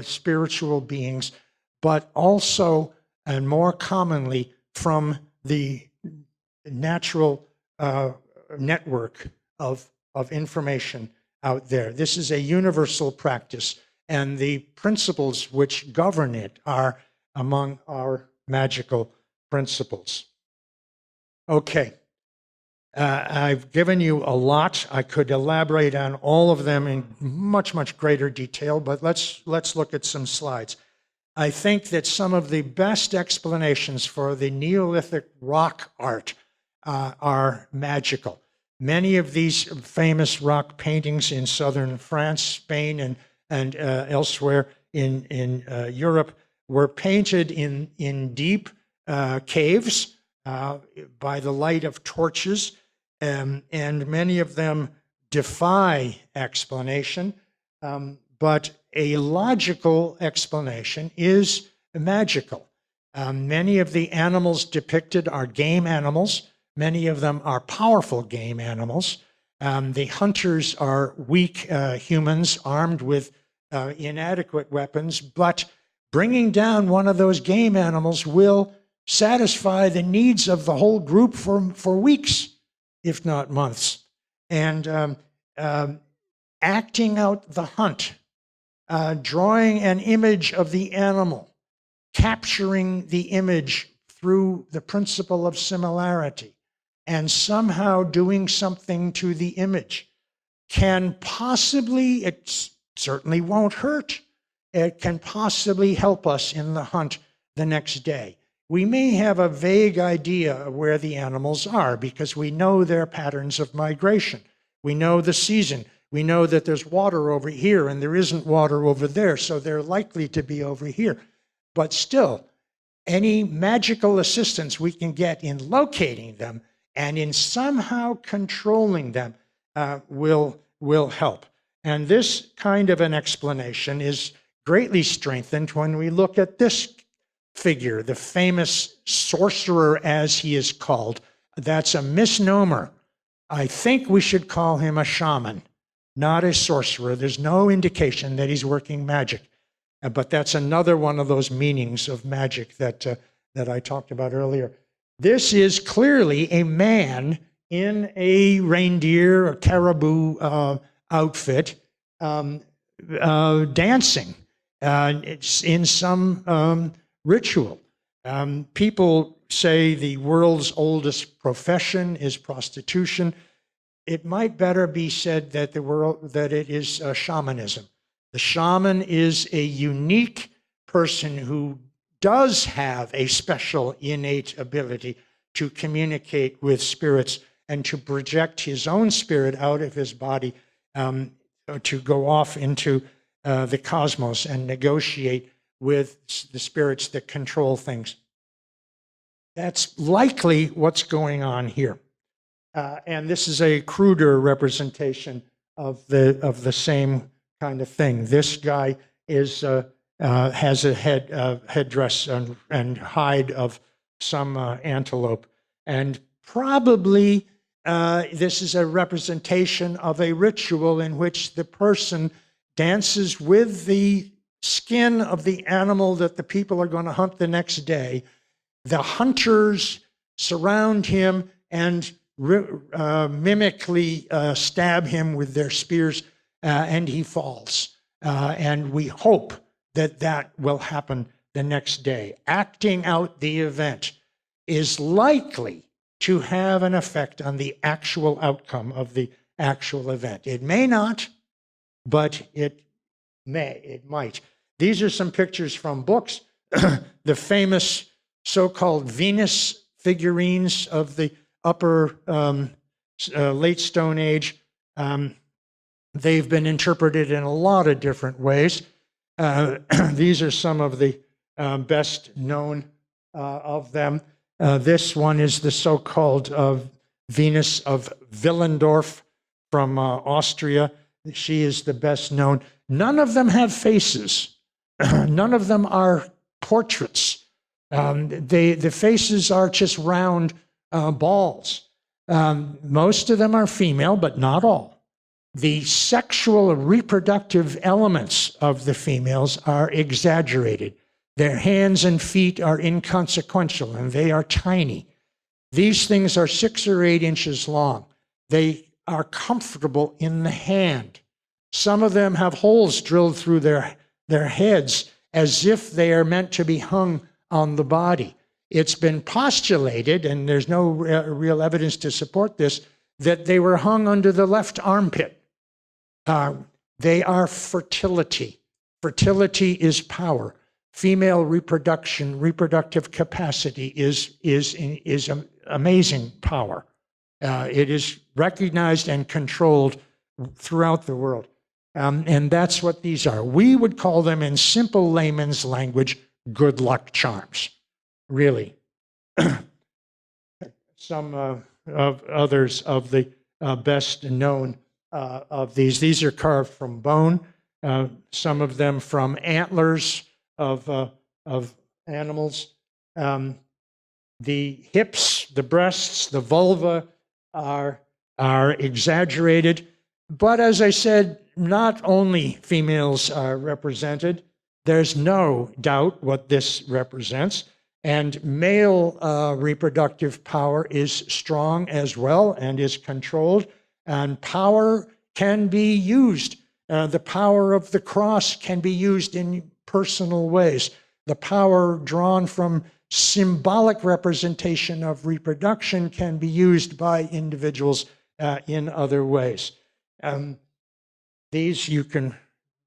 spiritual beings, but also and more commonly from the natural network of information out there. This is a universal practice, and the principles which govern it are among our magical principles. Okay. I've given you a lot. I could elaborate on all of them in much, much greater detail, but let's look at some slides. I think that some of the best explanations for the Neolithic rock art are magical. Many of these famous rock paintings in southern France, Spain, and elsewhere in Europe were painted in deep caves by the light of torches, and many of them defy explanation, but a logical explanation is magical. Many of the animals depicted are game animals. Many of them are powerful game animals. The hunters are weak humans armed with inadequate weapons, but bringing down one of those game animals will satisfy the needs of the whole group for weeks, if not months. And acting out the hunt, drawing an image of the animal, capturing the image through the principle of similarity, and somehow doing something to the image can possibly, it certainly won't hurt, it can possibly help us in the hunt the next day. We may have a vague idea of where the animals are because we know their patterns of migration. We know the season. We know that there's water over here and there isn't water over there, so they're likely to be over here. But still, any magical assistance we can get in locating them and in somehow controlling them will help. And this kind of an explanation is greatly strengthened when we look at this figure, the famous sorcerer, as he is called. That's a misnomer. I think we should call him a shaman, not a sorcerer. There's no indication that he's working magic. But that's another one of those meanings of magic that I talked about earlier. This is clearly a man in a reindeer or caribou outfit dancing. It's in some ritual. People say the world's oldest profession is prostitution. It might better be said that it is shamanism. The shaman is a unique person who does have a special innate ability to communicate with spirits and to project his own spirit out of his body, to go off into the cosmos and negotiate with the spirits that control things. That's likely what's going on here. And this is a cruder representation of the same kind of thing. This guy has a headdress and hide of some antelope, and probably this is a representation of a ritual in which the person dances with the skin of the animal that the people are going to hunt the next day. The hunters surround him and mimically stab him with their spears, and he falls. And we hope that that will happen the next day. Acting out the event is likely to have an effect on the actual outcome of the actual event. It may not, but it might. These are some pictures from books. The famous so-called Venus figurines of the upper late Stone Age. They've been interpreted in a lot of different ways. These are some of the best known of them. This one is the so-called Venus of Willendorf from Austria. She is the best known. None of them have faces. None of them are portraits. The faces are just round balls. Most of them are female, but not all. The sexual reproductive elements of the females are exaggerated. Their hands and feet are inconsequential, and they are tiny. These things are 6 or 8 inches long. They are comfortable in the hand. Some of them have holes drilled through their heads as if they are meant to be hung on the body. It's been postulated, and there's no real evidence to support this, that they were hung under the left armpit. They are fertility. Fertility is power. Female reproductive capacity is amazing power. It is recognized and controlled throughout the world. And that's what these are. We would call them, in simple layman's language, good luck charms, really. Some of others of the best known of these. These are carved from bone, some of them from antlers of animals. The hips, the breasts, the vulva are exaggerated. But as I said, not only females are represented. There's no doubt what this represents. And male reproductive power is strong as well and is controlled. And power can be used. The power of the cross can be used in personal ways. The power drawn from symbolic representation of reproduction can be used by individuals in other ways. These you can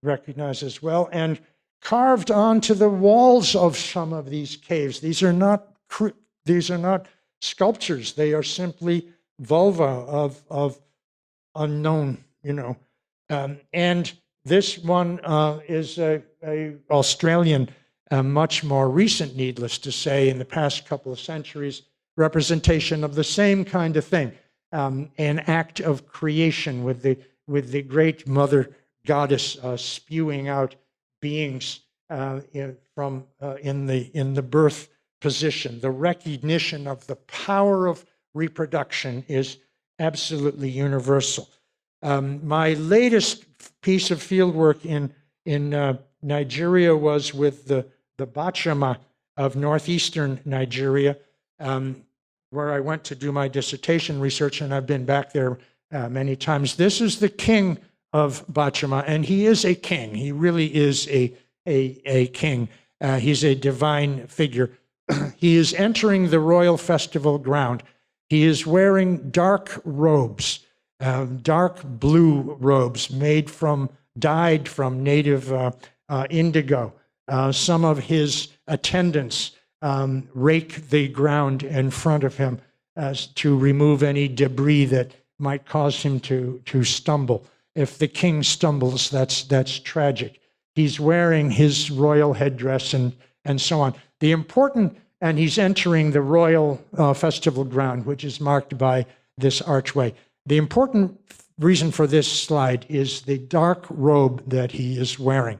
recognize as well. And carved onto the walls of some of these caves. These are not sculptures. They are simply vulva of unknown, and this one is a Australian, much more recent, needless to say, in the past couple of centuries, representation of the same kind of thing, an act of creation with the great mother goddess spewing out beings in the birth position. The recognition of the power of reproduction is absolutely universal. My ast piece of field work in Nigeria was with the Bachama of northeastern Nigeria, where I went to do my dissertation research, and I've been back there many times. This is the king of Bachama, and he is a king. He really is a king. He's a divine figure. He is entering the royal festival ground. He is wearing dark robes, dark blue robes dyed from native indigo. Some of his attendants rake the ground in front of him to remove any debris that might cause him to stumble. If the king stumbles, that's tragic. He's wearing his royal headdress and so on. And he's entering the royal festival ground, which is marked by this archway. The important reason for this slide is the dark robe that he is wearing.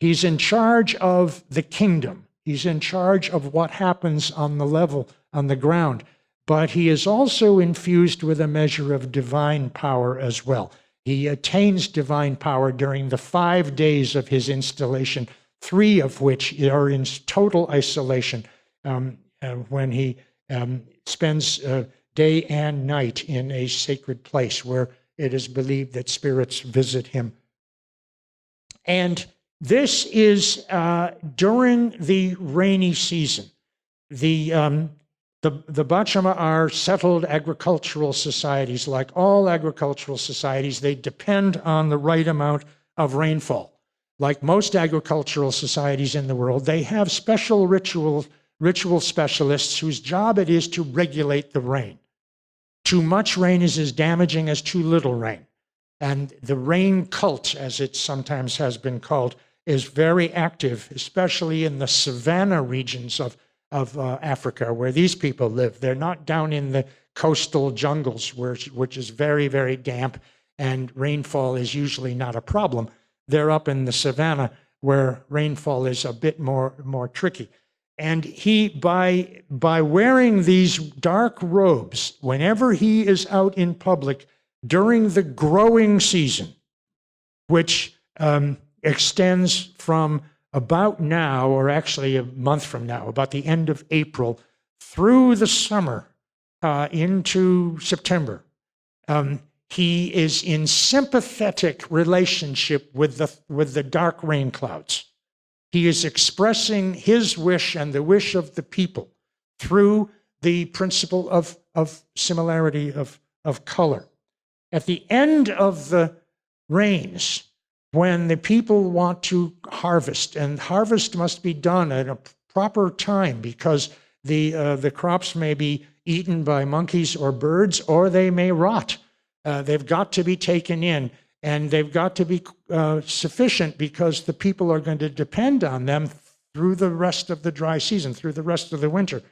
He's in charge of the kingdom. He's in charge of what happens on the level, on the ground. But he is also infused with a measure of divine power as well. He attains divine power during the 5 days of his installation, 3 of which are in total isolation, when he spends day and night in a sacred place where it is believed that spirits visit him. And this is during the rainy season. The Bachama are settled agricultural societies. Like all agricultural societies, they depend on the right amount of rainfall. Like most agricultural societies in the world, they have special ritual specialists whose job it is to regulate the rain. Too much rain is as damaging as too little rain. And the rain cult, as it sometimes has been called, is very active, especially in the savanna regions of Africa, where these people live. They're not down in the coastal jungles, which is very, very damp, and rainfall is usually not a problem. They're up in the savanna, where rainfall is a bit more tricky. And he, by wearing these dark robes, whenever he is out in public during the growing season, which extends from about now, or actually a month from now, about the end of April, through the summer into September, he is in sympathetic relationship with the dark rain clouds. He is expressing his wish and the wish of the people through the principle of similarity of color. At the end of the rains, when the people want to harvest, and harvest must be done at a proper time because the crops may be eaten by monkeys or birds, or they may rot. They've got to be taken in, and they've got to be sufficient because the people are going to depend on them through the rest of the dry season, through the rest of the winter.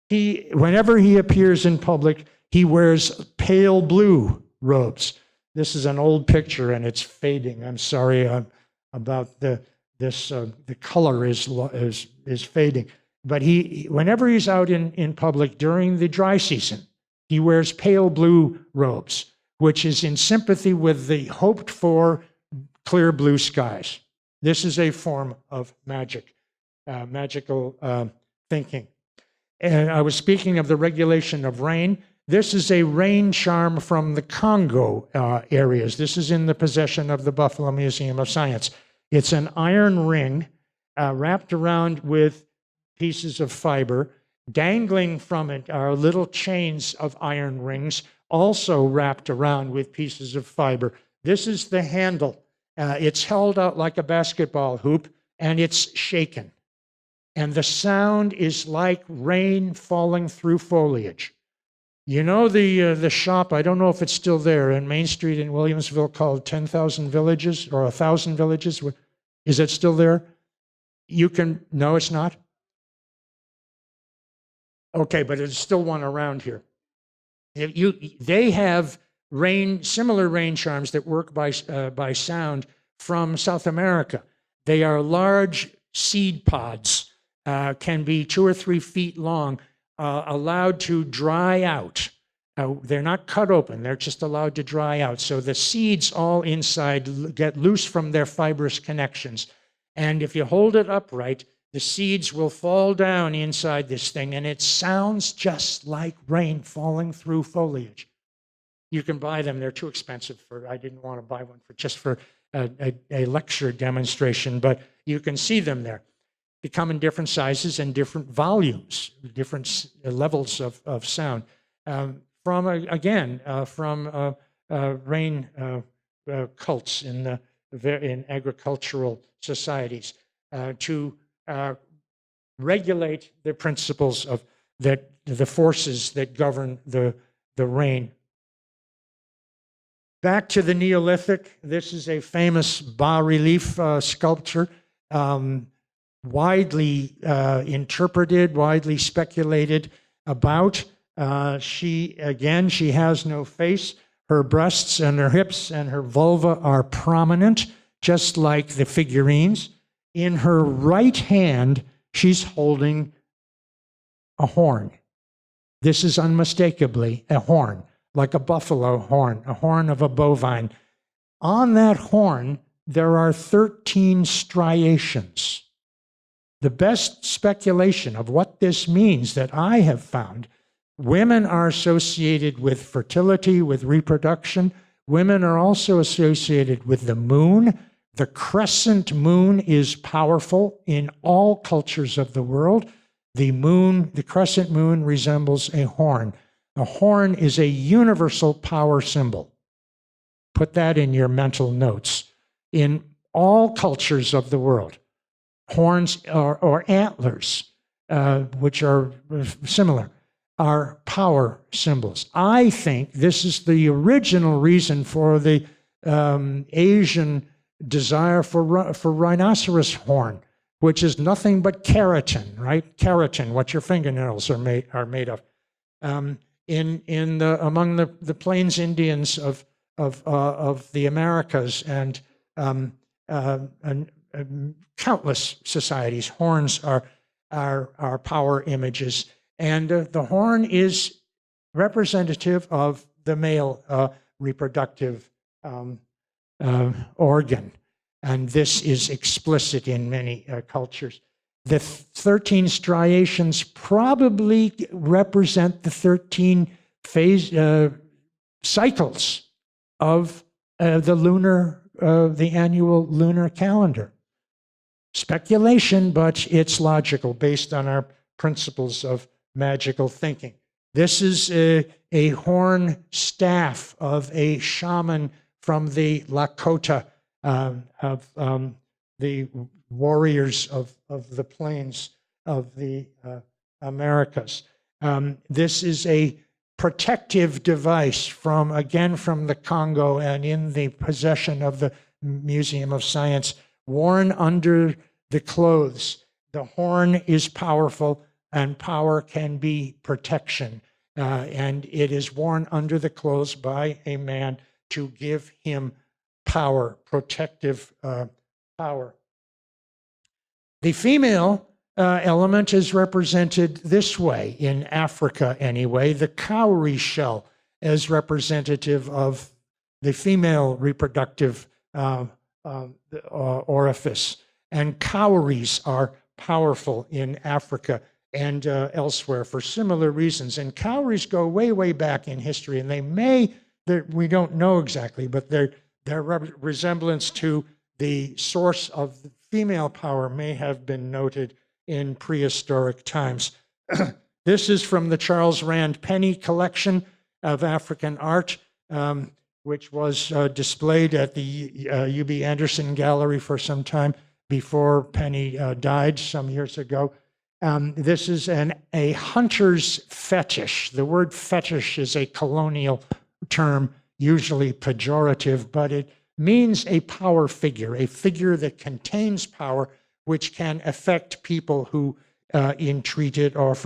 Whenever he appears in public, he wears pale blue robes. This is an old picture and it's fading. I'm sorry about the color is fading. But whenever he's out in public during the dry season, he wears pale blue robes, which is in sympathy with the hoped for clear blue skies. This is a form of magical thinking. And I was speaking of the regulation of rain. This is a rain charm from the Congo areas. This is in the possession of the Buffalo Museum of Science. It's an iron ring wrapped around with pieces of fiber. Dangling from it are little chains of iron rings, also wrapped around with pieces of fiber. This is the handle. It's held out like a basketball hoop, and it's shaken. And the sound is like rain falling through foliage. You know the shop, I don't know if it's still there, in Main Street in Williamsville called 10,000 Villages or 1,000 Villages? Is it still there? No, it's not? Okay, but there's still one around here. They have similar rain charms that work by sound from South America. They are large seed pods, can be 2 or 3 feet long, allowed to dry out. They're not cut open, they're just allowed to dry out. So the seeds all inside get loose from their fibrous connections. And if you hold it upright, the seeds will fall down inside this thing, and it sounds just like rain falling through foliage. You can buy them. They're too expensive I didn't want to buy one just for a lecture demonstration, but You can see them there. They come in different sizes and different volumes, different levels of sound. From rain cults in agricultural societies to regulate the principles of the forces that govern the rain. Back to the Neolithic, this is a famous bas-relief sculpture, widely interpreted, widely speculated about. She has no face. Her breasts and her hips and her vulva are prominent, just like the figurines. In her right hand, she's holding a horn. This is unmistakably a horn, like a buffalo horn, a horn of a bovine. On that horn, there are 13 striations. The best speculation of what this means that I have found, women are associated with fertility, with reproduction. Women are also associated with the moon. The crescent moon is powerful in all cultures of the world. The crescent moon resembles a horn. A horn is a universal power symbol. Put that in your mental notes. In all cultures of the world, horns or antlers, which are similar, are power symbols. I think this is the original reason for the Asian desire for rhinoceros horn, which is nothing but keratin, right? Keratin, what your fingernails are made of. Among the Plains Indians of the Americas and countless societies, horns are power images, and the horn is representative of the male reproductive organ, and this is explicit in many cultures. The 13 striations probably represent the 13 cycles of the annual lunar calendar. Speculation, but it's logical based on our principles of magical thinking. This is a horn staff of a shaman from the Lakota, of the warriors of the plains of the Americas. This is a protective device from the Congo and in the possession of the Museum of Science, worn under the clothes. The horn is powerful, and power can be protection. And it is worn under the clothes by a man to give him power, protective power. The female element is represented this way in Africa anyway. The cowrie shell is representative of the female reproductive orifice. And cowries are powerful in Africa and elsewhere for similar reasons. And cowries go way, way back in history, and we don't know exactly, but their resemblance to the source of female power may have been noted in prehistoric times. This is from the Charles Rand Penny collection of African art, which was displayed at the U.B. Anderson Gallery for some time before Penny died some years ago. This is a hunter's fetish. The word fetish is a colonial term, usually pejorative, but it means a power figure, a figure that contains power, which can affect people who entreat it or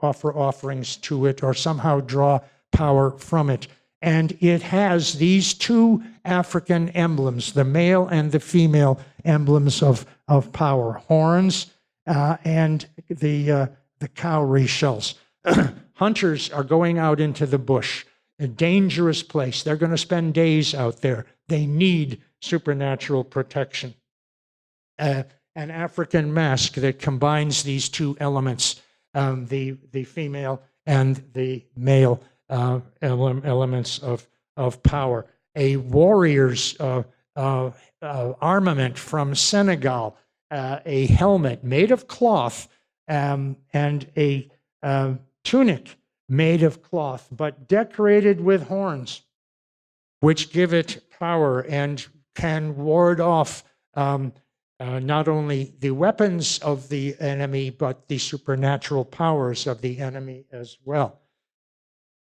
offer offerings to it or somehow draw power from it. And it has these two African emblems, the male and the female emblems of power, horns and the cowrie shells. Hunters are going out into the bush, a dangerous place. They're going to spend days out there. They need supernatural protection. An African mask that combines these two elements, the female and the male elements of power. A warrior's armament from Senegal a helmet made of cloth and a tunic made of cloth, but decorated with horns, which give it power and can ward off not only the weapons of the enemy, but the supernatural powers of the enemy as well.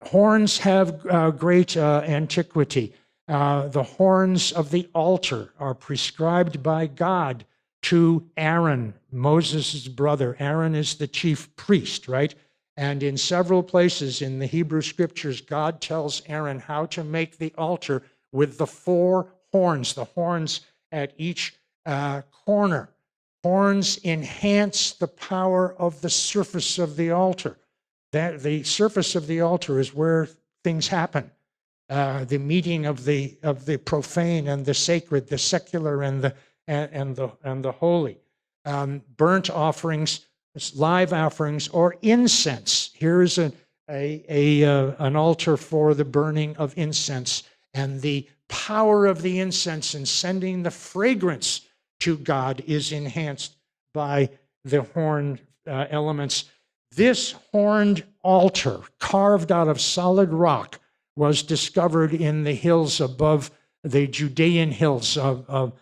Horns have great antiquity. The horns of the altar are prescribed by God to Aaron, Moses' brother. Aaron is the chief priest, right? And in several places in the Hebrew scriptures, God tells Aaron how to make the altar with the 4 horns, the horns at each corner. Horns enhance the power of the surface of the altar. That the surface of the altar is where things happen. The meeting of the profane and the sacred, the secular and the holy. Burnt offerings, live offerings, or incense. Here's an altar for the burning of incense, and the power of the incense in sending the fragrance to God is enhanced by the horn elements. This horned altar, carved out of solid rock, was discovered in the hills above the Judean hills of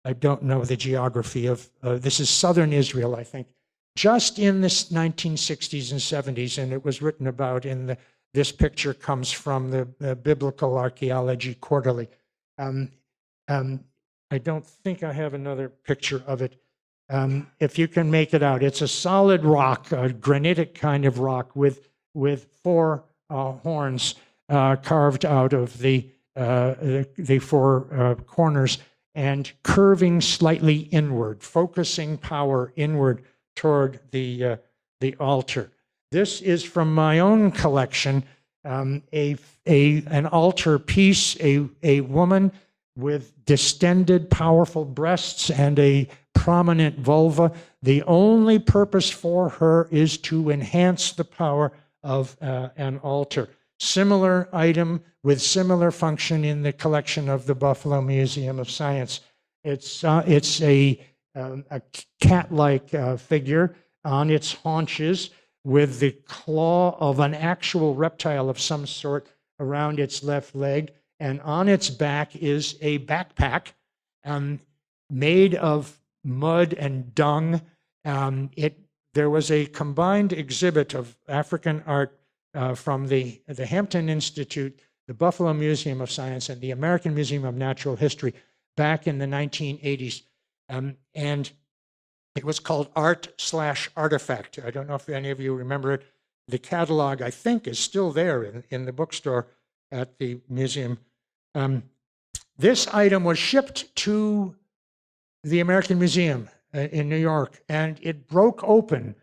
I don't know the geography of, this is southern Israel, I think, just in the 1960s and 70s, and it was written about in this picture comes from the Biblical Archaeology Quarterly. I don't think I have another picture of it. If you can make it out, it's a solid rock, a granitic kind of rock with 4 horns carved out of the 4 corners and curving slightly inward, focusing power inward toward the altar. This is from my own collection, an altar piece, a woman with distended, powerful breasts and a prominent vulva. The only purpose for her is to enhance the power of an altar. Similar item with similar function in the collection of the Buffalo Museum of Science. It's a cat-like figure on its haunches with the claw of an actual reptile of some sort around its left leg, and on its back is a backpack made of mud and dung. There was a combined exhibit of African art from the Hampton Institute, the Buffalo Museum of Science, and the American Museum of Natural History back in the 1980s. And it was called Art/Artifact. I don't know if any of you remember it. The catalog, I think, is still there in the bookstore at the museum. This item was shipped to the American Museum in New York, and it broke open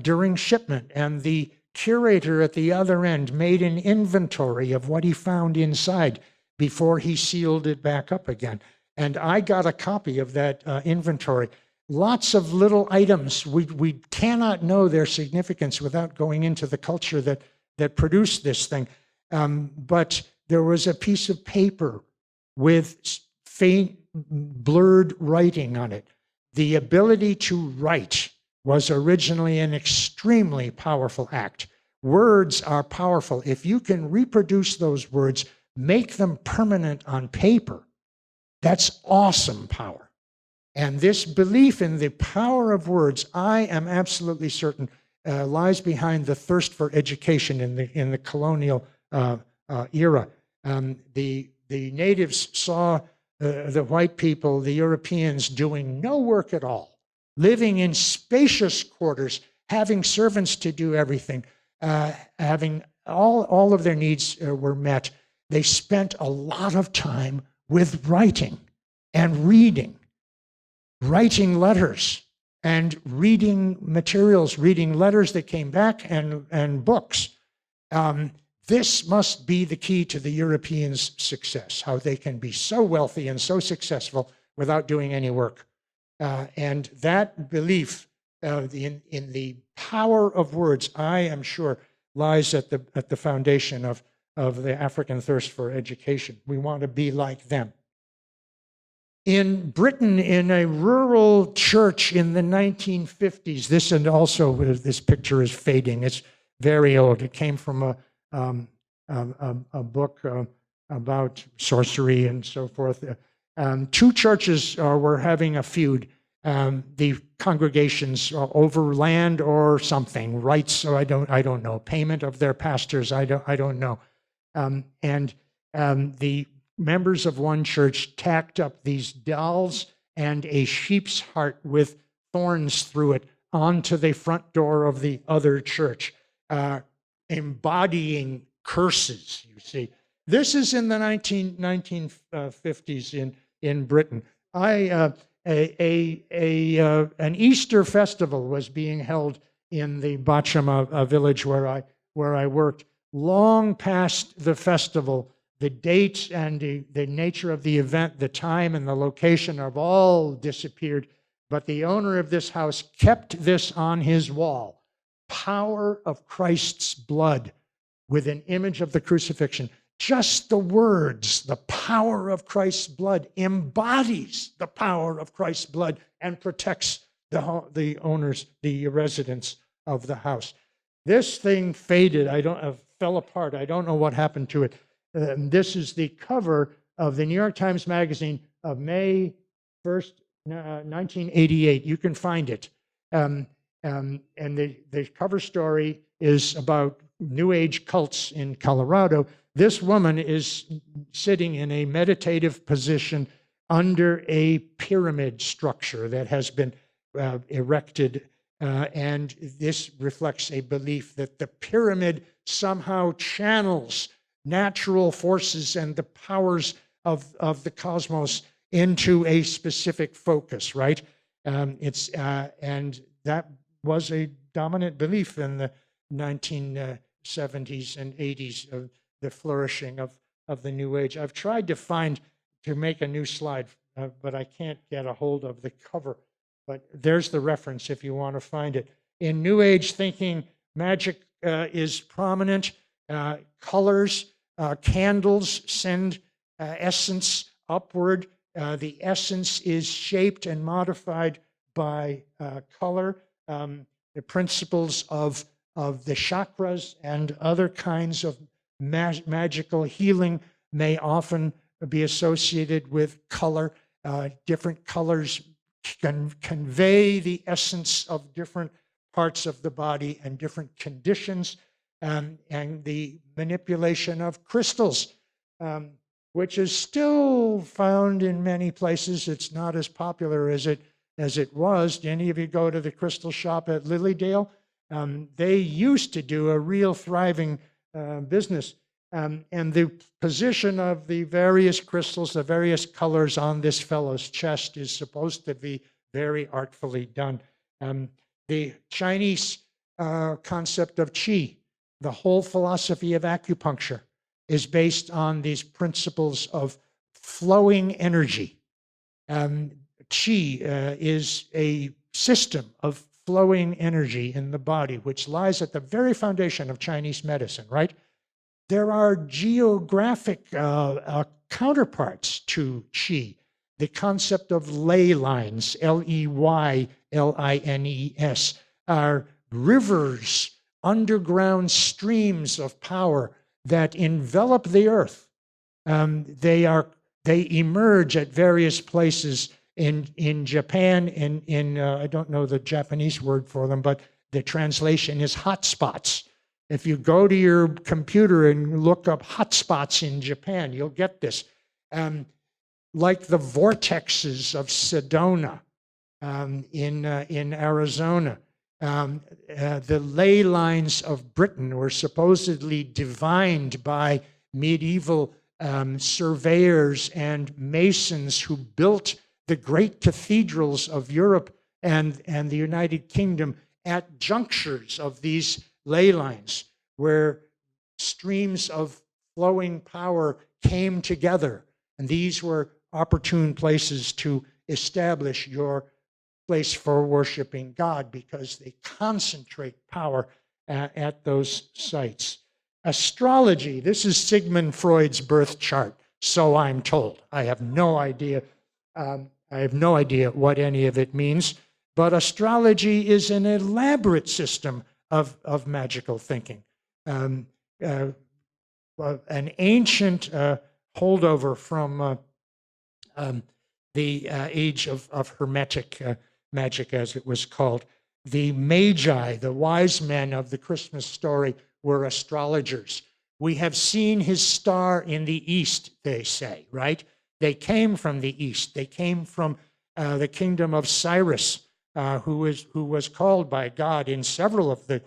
during shipment, and the curator at the other end made an inventory of what he found inside before he sealed it back up again. And I got a copy of that inventory. Lots of little items. We cannot know their significance without going into the culture that produced this thing. But there was a piece of paper with faint, blurred writing on it. The ability to write was originally an extremely powerful act. Words are powerful. If you can reproduce those words, make them permanent on paper, that's awesome power. And this belief in the power of words, I am absolutely certain, lies behind the thirst for education in the colonial era. The natives saw the white people, the Europeans, doing no work at all, living in spacious quarters, having servants to do everything, having all of their needs were met. They spent a lot of time with writing and reading, writing letters and reading materials, reading letters that came back and books. This must be the key to the Europeans' success, how they can be so wealthy and so successful without doing any work. And that belief in the power of words, I am sure, lies at the foundation of the African thirst for education. We want to be like them. In Britain, in a rural church in the 1950s, this and also this picture is fading. It's very old. It came from a book about sorcery and so forth. Two churches were having a feud. The congregations over land or something, rights. So I don't know. Payment of their pastors. I don't know. The members of one church tacked up these dolls and a sheep's heart with thorns through it onto the front door of the other church, embodying curses, you see. This is in the 1950s in Britain. An Easter festival was being held in the Bachama village where I worked. Long past the festival, the date and the nature of the event, the time and the location have all disappeared. But the owner of this house kept this on his wall. Power of Christ's blood, with an image of the crucifixion. Just the words, the power of Christ's blood, embodies the power of Christ's blood and protects the owners, the residents of the house. This thing faded. Fell apart. I don't know what happened to it. This is the cover of the New York Times Magazine of May 1st, 1988. You can find it. And the cover story is about New Age cults in Colorado. This woman is sitting in a meditative position under a pyramid structure that has been erected. And this reflects a belief that the pyramid somehow channels natural forces and the powers of the cosmos into a specific focus, right? And that was a dominant belief in the 1970s and 80s of the flourishing of the New Age. I've tried to make a new slide, but I can't get a hold of the cover. But there's the reference if you want to find it. In New Age thinking, magic is prominent. Colors, candles send essence upward. The essence is shaped and modified by color. The principles of the chakras and other kinds of magical healing may often be associated with color. Different colors can convey the essence of different parts of the body and different conditions, and the manipulation of crystals, which is still found in many places. It's not as popular as it was. Do any of you go to the crystal shop at Lilydale? They used to do a real thriving business. And the position of the various crystals, the various colors on this fellow's chest is supposed to be very artfully done. The Chinese concept of qi, the whole philosophy of acupuncture, is based on these principles of flowing energy. Qi is a system of flowing energy in the body, which lies at the very foundation of Chinese medicine, right? There are geographic counterparts to qi. The concept of ley lines, Leylines, are rivers, underground streams of power that envelop the earth. They emerge at various places in Japan. I don't know the Japanese word for them, but the translation is hotspots. If you go to your computer and look up hotspots in Japan, you'll get this. Like the vortexes of Sedona in Arizona. The ley lines of Britain were supposedly divined by medieval surveyors and masons who built the great cathedrals of Europe and the United Kingdom at junctures of these ley lines, where streams of flowing power came together. And these were opportune places to establish your place for worshiping God, because they concentrate power at those sites. Astrology, this is Sigmund Freud's birth chart, so I'm told. I have no idea I have no idea what any of it means, but astrology is an elaborate system of magical thinking. Um, uh, an ancient holdover from the age of Hermetic magic, as it was called. The Magi, the wise men of the Christmas story, were astrologers. We have seen his star in the east, they say, right? They came from the east. They came from the kingdom of Cyrus, who was called by God in several of the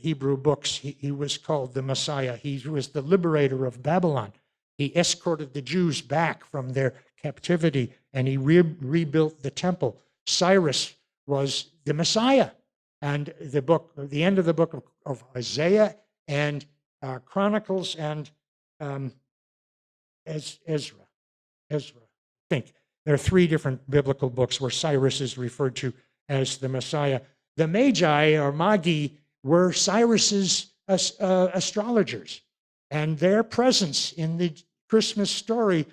Hebrew books. He was called the Messiah. He was the liberator of Babylon. He escorted the Jews back from their captivity, and he rebuilt the temple. Cyrus was the Messiah. And the end of the book of Isaiah and Chronicles and Ezra. I think there are three different biblical books where Cyrus is referred to as the Messiah. The Magi or Magi were Cyrus's astrologers, and their presence in the Christmas story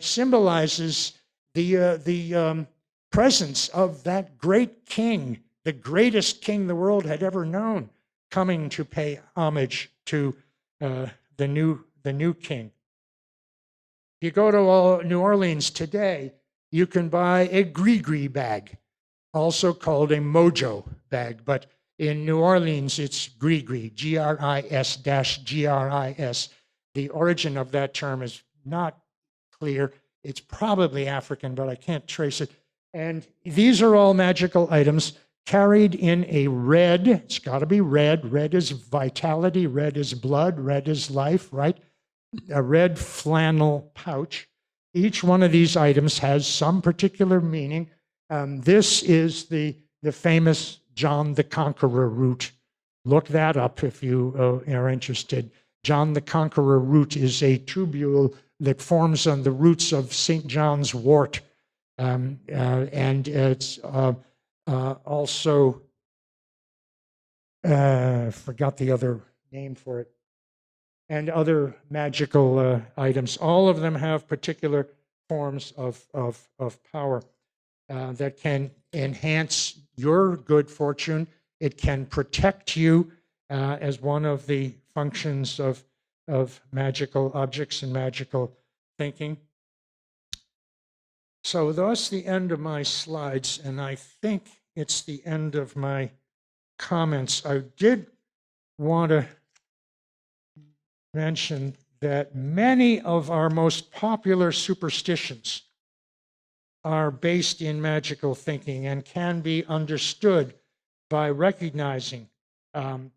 symbolizes the presence of that great king, the greatest king the world had ever known, coming to pay homage to the new king. If you go to New Orleans today, you can buy a gris-gris bag, also called a mojo bag, but in New Orleans, it's gris-gris, Gris-Gris. The origin of that term is not clear. It's probably African, but I can't trace it. And these are all magical items carried in a red. It's got to be red. Red is vitality. Red is blood. Red is life, right? A red flannel pouch. Each one of these items has some particular meaning. This is the famous John the Conqueror root. Look that up if you are interested. John the Conqueror root is a tubule that forms on the roots of St. John's wort. And it's also, forgot the other name for it, and other magical items. All of them have particular forms of power that can enhance your good fortune. It can protect you as one of the functions of magical objects and magical thinking. So that's the end of my slides, and I think it's the end of my comments. I did want to mention that many of our most popular superstitions are based in magical thinking and can be understood by recognizing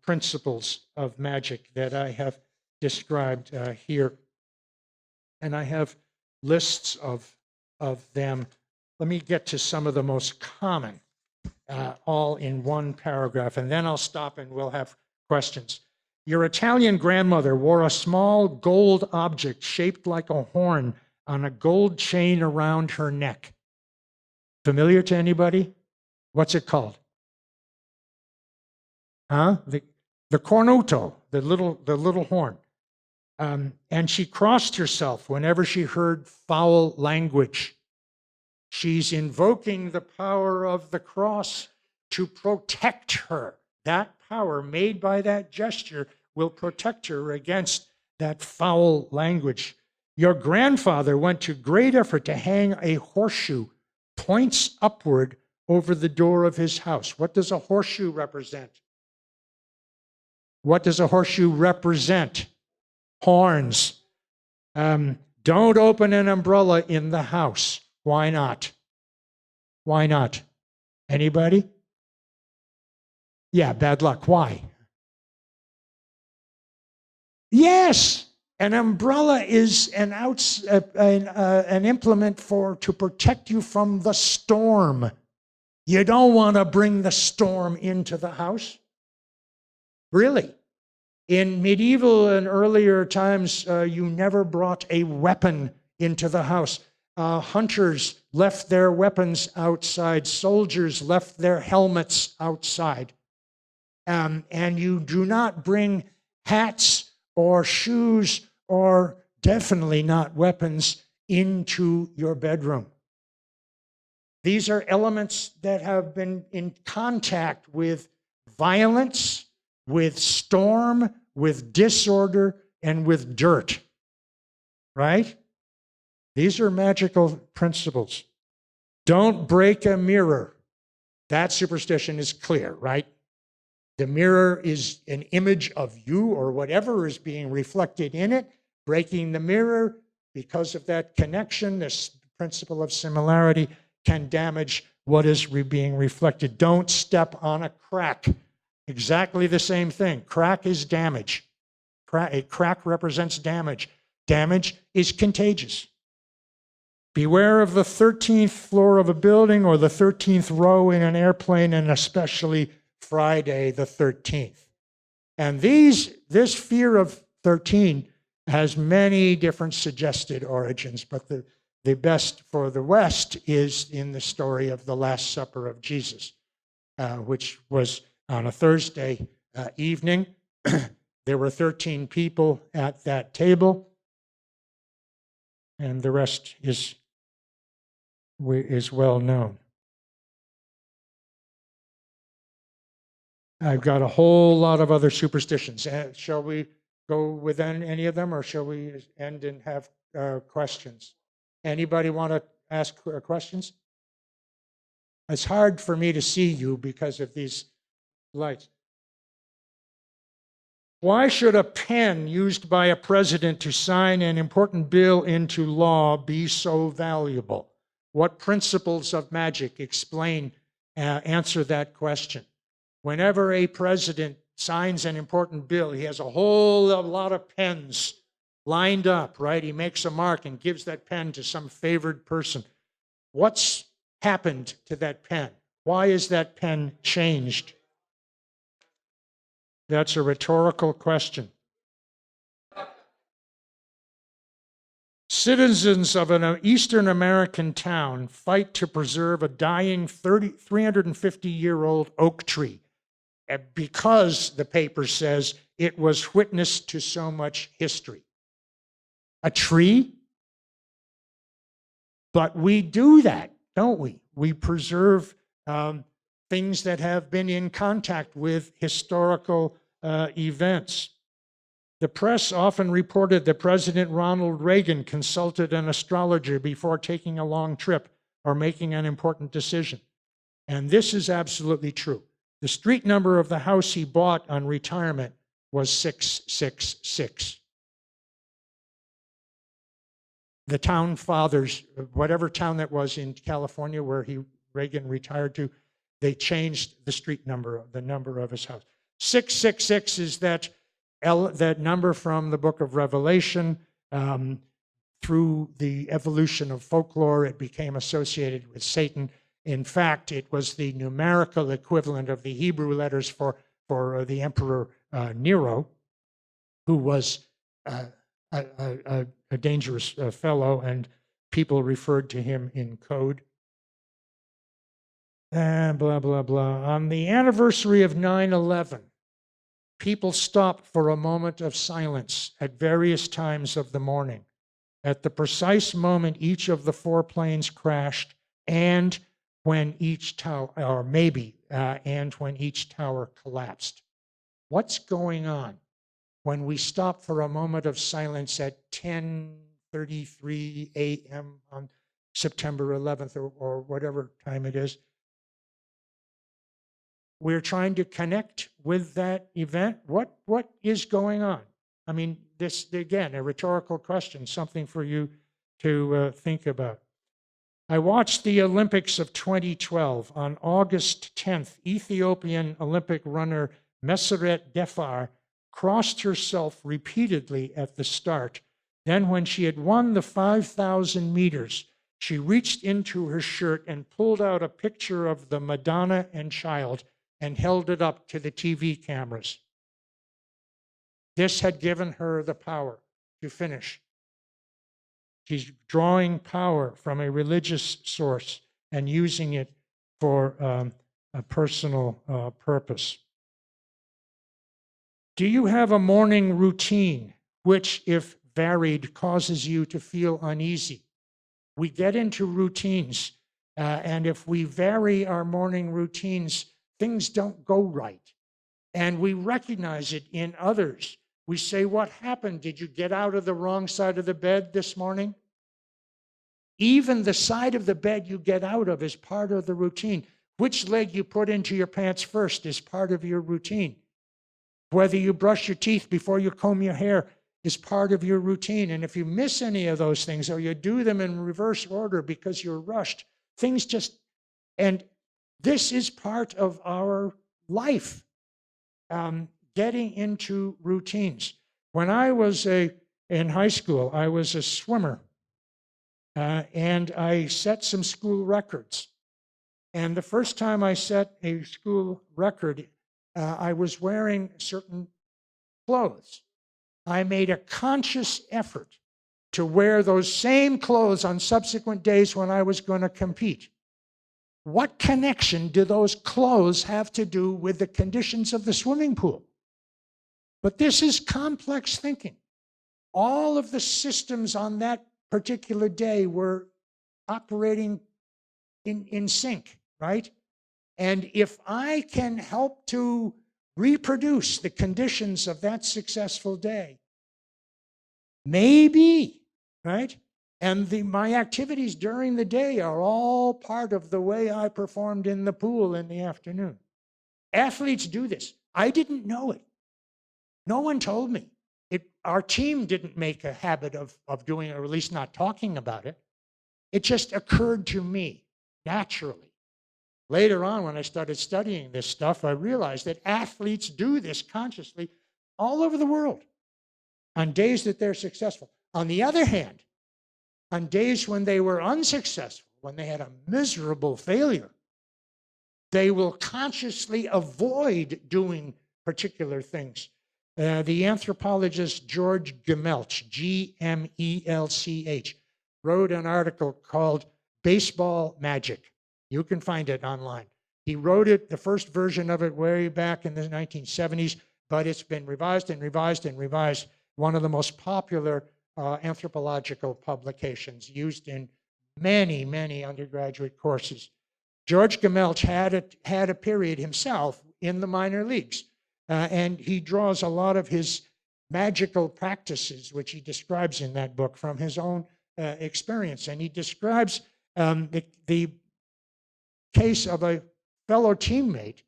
principles of magic that I have described here. And I have lists of them. Let me get to some of the most common, all in one paragraph, and then I'll stop and we'll have questions. Your Italian grandmother wore a small gold object shaped like a horn on a gold chain around her neck. Familiar to anybody? What's it called? Huh? The cornuto, the little horn. And she crossed herself whenever she heard foul language. She's invoking the power of the cross to protect her. That power made by that gesture will protect her against that foul language. Your grandfather went to great effort to hang a horseshoe points upward over the door of his house. What does a horseshoe represent? What does a horseshoe represent? Horns. Don't open an umbrella in the house. Why not? Why not? Anybody? Yeah, bad luck. Why? Yes, an umbrella is an implement to protect you from the storm. You don't want to bring the storm into the house. Really? In medieval and earlier times, you never brought a weapon into the house. Hunters left their weapons outside. Soldiers left their helmets outside. And you do not bring hats or shoes or definitely not weapons into your bedroom. These are elements that have been in contact with violence, with storm, with disorder, and with dirt, right? These are magical principles. Don't break a mirror. That superstition is clear, right? The mirror is an image of you or whatever is being reflected in it. Breaking the mirror, because of that connection, this principle of similarity, can damage what is being reflected. Don't step on a crack. Exactly the same thing. Crack is damage. A crack represents damage. Damage is contagious. Beware of the 13th floor of a building or the 13th row in an airplane, and especially Friday the 13th. And this fear of 13 has many different suggested origins, but the best for the West is in the story of the Last Supper of Jesus, which was on a Thursday evening. There were 13 people at that table, and the rest is well known. I've got a whole lot of other superstitions. Shall we go with any of them, or shall we end and have questions? Anybody want to ask questions? It's hard for me to see you because of these lights. Why should a pen used by a president to sign an important bill into law be so valuable? What principles of magic answer that question? Whenever a president signs an important bill, he has a whole lot of pens lined up, right? He makes a mark and gives that pen to some favored person. What's happened to that pen? Why is that pen changed? That's a rhetorical question. Citizens of an Eastern American town fight to preserve a dying 350-year-old oak tree because, the paper says, it was witness to so much history. A tree? But we do that, don't we? We preserve things that have been in contact with historical events. The press often reported that President Ronald Reagan consulted an astrologer before taking a long trip or making an important decision. And this is absolutely true. The street number of the house he bought on retirement was 666. The town fathers, whatever town that was in California where Reagan retired to, they changed the street number, the number of his house. 666 is that number from the book of Revelation. Through the evolution of folklore, it became associated with Satan. In fact, it was the numerical equivalent of the Hebrew letters for the Emperor Nero, who was a dangerous fellow, and people referred to him in code. And blah, blah, blah. On the anniversary of 9/11, people stopped for a moment of silence at various times of the morning. At the precise moment each of the 4 planes crashed, and when each tower, and when each tower collapsed. What's going on when we stop for a moment of silence at 10:33 a.m. on September 11th or whatever time it is? We're trying to connect with that event. What is going on? I mean, this, again, a rhetorical question, something for you to think about. I watched the Olympics of 2012. On August 10th, Ethiopian Olympic runner Meseret Defar crossed herself repeatedly at the start. Then, when she had won the 5,000 meters, she reached into her shirt and pulled out a picture of the Madonna and Child and held it up to the TV cameras. This had given her the power to finish. She's drawing power from a religious source and using it for a personal purpose. Do you have a morning routine which, if varied, causes you to feel uneasy? We get into routines And if we vary our morning routines, things don't go right. And we recognize it in others. We say, what happened? Did you get out of the wrong side of the bed this morning? Even the side of the bed you get out of is part of the routine. Which leg you put into your pants first is part of your routine. Whether you brush your teeth before you comb your hair is part of your routine. And if you miss any of those things, or you do them in reverse order because you're rushed, things just, and this is part of our life, getting into routines. When I was in high school, I was a swimmer, and I set some school records. And the first time I set a school record, I was wearing certain clothes. I made a conscious effort to wear those same clothes on subsequent days when I was going to compete. What connection do those clothes have to do with the conditions of the swimming pool? But this is complex thinking. All of the systems on that particular day were operating in sync, right? And if I can help to reproduce the conditions of that successful day, maybe, right? And my activities during the day are all part of the way I performed in the pool in the afternoon. Athletes do this. I didn't know it. No one told me. Our team didn't make a habit of doing it, or at least not talking about it. It just occurred to me naturally. Later on, when I started studying this stuff, I realized that athletes do this consciously all over the world on days that they're successful. On the other hand, on days when they were unsuccessful, when they had a miserable failure, they will consciously avoid doing particular things. The anthropologist George Gemelch, G-M-E-L-C-H, wrote an article called Baseball Magic. You can find it online. He wrote it, the first version of it, way back in the 1970s, but it's been revised and revised and revised. One of the most popular anthropological publications used in many, many undergraduate courses. George Gemelch had a period himself in the minor leagues, and he draws a lot of his magical practices, which he describes in that book, from his own experience. And he describes the case of a fellow teammate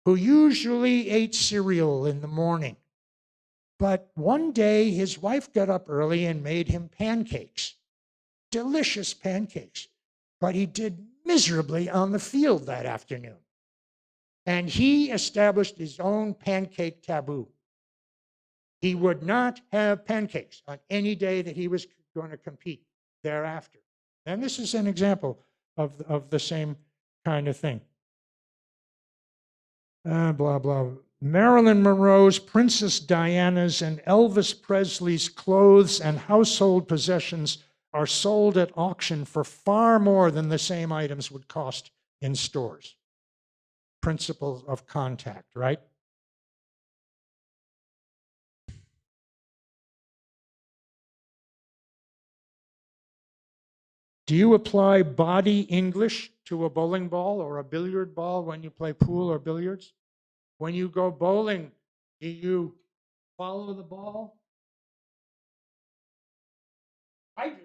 who usually ate cereal in the morning. But one day his wife got up early and made him pancakes, delicious pancakes. But he did miserably on the field that afternoon. And he established his own pancake taboo. He would not have pancakes on any day that he was going to compete thereafter. And this is an example of the same kind of thing. Blah, blah. Marilyn Monroe's, Princess Diana's, and Elvis Presley's clothes and household possessions are sold at auction for far more than the same items would cost in stores. Principle of contact, right? Do you apply body English to a bowling ball or a billiard ball when you play pool or billiards? When you go bowling, do you follow the ball? I do.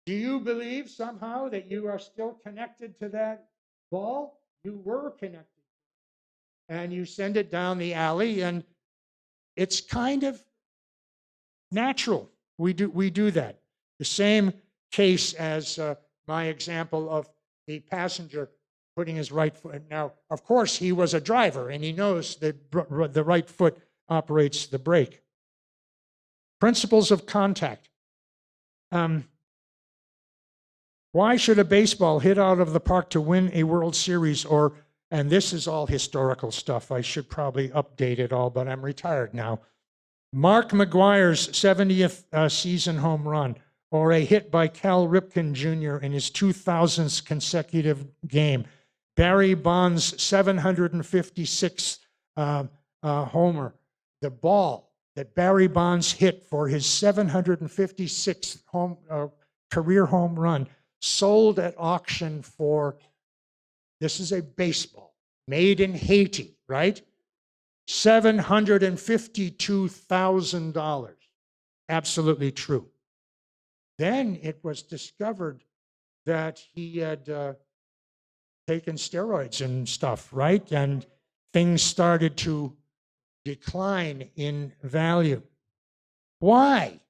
Do you believe somehow that you are still connected to that ball? You were connected. And you send it down the alley, and it's kind of natural. We do that. The same case as my example of the passenger putting his right foot. Now, of course, he was a driver, and he knows that the right foot operates the brake. Principles of contact. Why should a baseball hit out of the park to win a World Series? Or, and this is all historical stuff. I should probably update it all, but I'm retired now. Mark McGwire's 70th season home run, or a hit by Cal Ripken Jr. in his 2000th consecutive game. Barry Bonds' 756th homer. The ball that Barry Bonds hit for his 756th career home run sold at auction for, this is a baseball made in Haiti, right? $752,000. Absolutely true. Then it was discovered that he had taken steroids and stuff, right? And things started to decline in value. Why?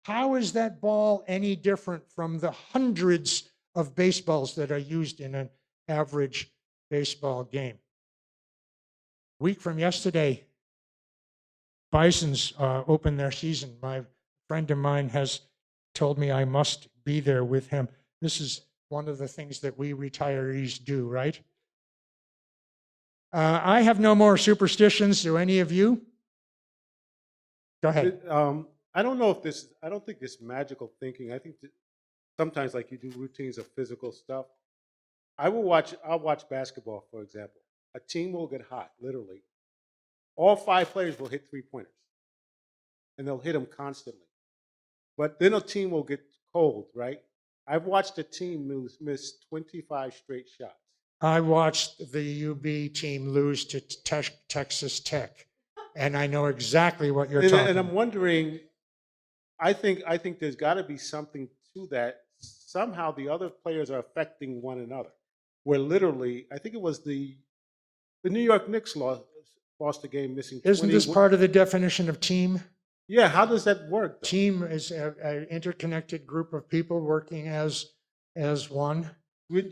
How is that ball any different from the hundreds of baseballs that are used in an average baseball game? Week from yesterday, Bisons opened their season. My friend of mine has told me I must be there with him. This is one of the things that we retirees do, right? I have no more superstitions. Do any of you? Go ahead. I don't know if this, I don't think this magical thinking, I think that sometimes like you do routines of physical stuff. I'll watch basketball, for example. A team will get hot, literally. All 5 players will hit 3-pointers. And they'll hit them constantly. But then a team will get cold, right? I've watched a team miss 25 straight shots. I watched the UB team lose to Texas Tech, and I know exactly what you're talking And about. I'm wondering, I think there's got to be something to that. Somehow the other players are affecting one another. Where literally, I think it was the New York Knicks lost the game missing 20. Isn't this part of the definition of team? Yeah, how does that work, though? Team is an interconnected group of people working as one.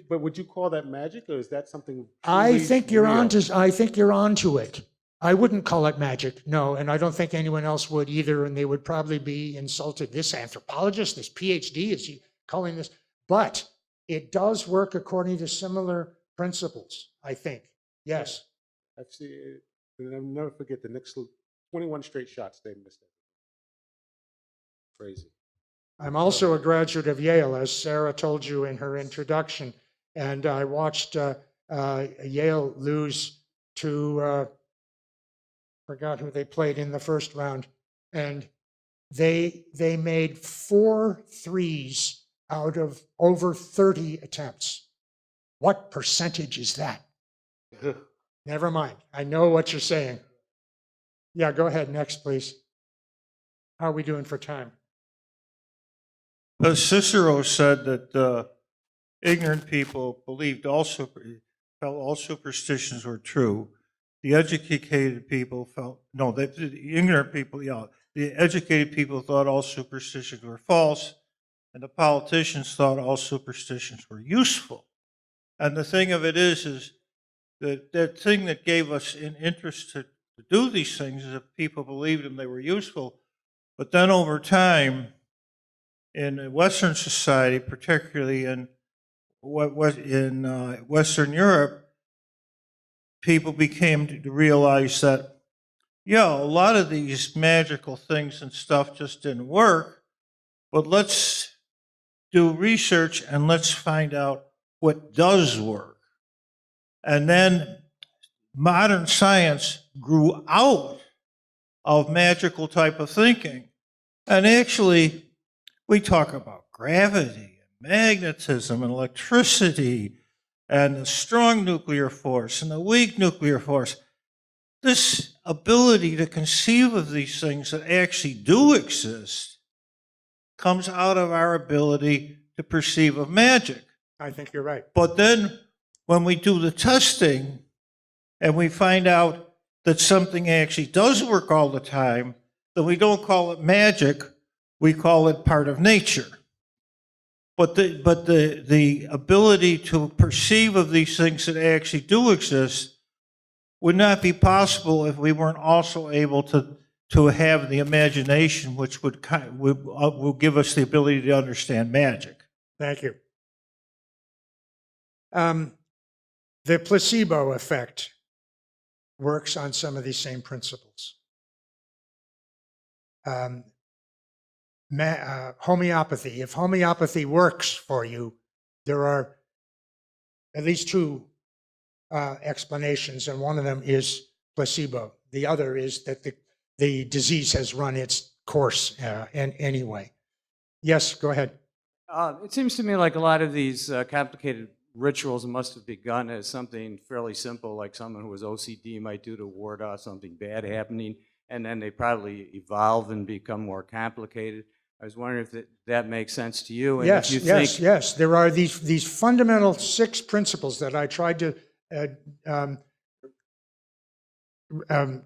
But would you call that magic, or is that something? I think you're real? onto it. I wouldn't call it magic, no, and I don't think anyone else would either, and they would probably be insulted. This anthropologist, this PhD, is he calling this? But it does work according to similar principles, I think. Yes. I've seen it, and I'll never forget the Knicks 21 straight shots they missed. Crazy. I'm also a graduate of Yale, as Sarah told you in her introduction, and I watched Yale lose to, forgot who they played in the first round, and they made 4 threes out of over 30 attempts. What percentage is that? Never mind. I know what you're saying. Yeah, go ahead. Next, please. How are we doing for time? Cicero said that ignorant people felt all superstitions were true. The educated people the ignorant people, the educated people thought all superstitions were false, and the politicians thought all superstitions were useful. And the thing of it is that thing that gave us an interest to do these things is if people believed them, they were useful. But then over time, in Western society, particularly in Western Europe, people became to realize that, a lot of these magical things and stuff just didn't work, but let's do research and let's find out what does work. And then modern science grew out of magical type of thinking. And actually, we talk about gravity and magnetism and electricity and the strong nuclear force and the weak nuclear force. This ability to conceive of these things that actually do exist comes out of our ability to perceive of magic. I think you're right. But then when we do the testing and we find out that something actually does work all the time, then we don't call it magic, we call it part of nature. But the ability to perceive of these things that actually do exist would not be possible if we weren't also able to have the imagination, which will give us the ability to understand magic. Thank you. The placebo effect works on some of these same principles. Homeopathy. If homeopathy works for you, there are at least 2 explanations, and one of them is placebo. The other is that the disease has run its course anyway. Yes, go ahead. It seems to me like a lot of these complicated rituals must have begun as something fairly simple, like someone who was OCD might do to ward off something bad happening, and then they probably evolve and become more complicated. I was wondering if that makes sense to you, and Yes, if you yes, think yes. There are these fundamental 6 principles that I tried to uh, um,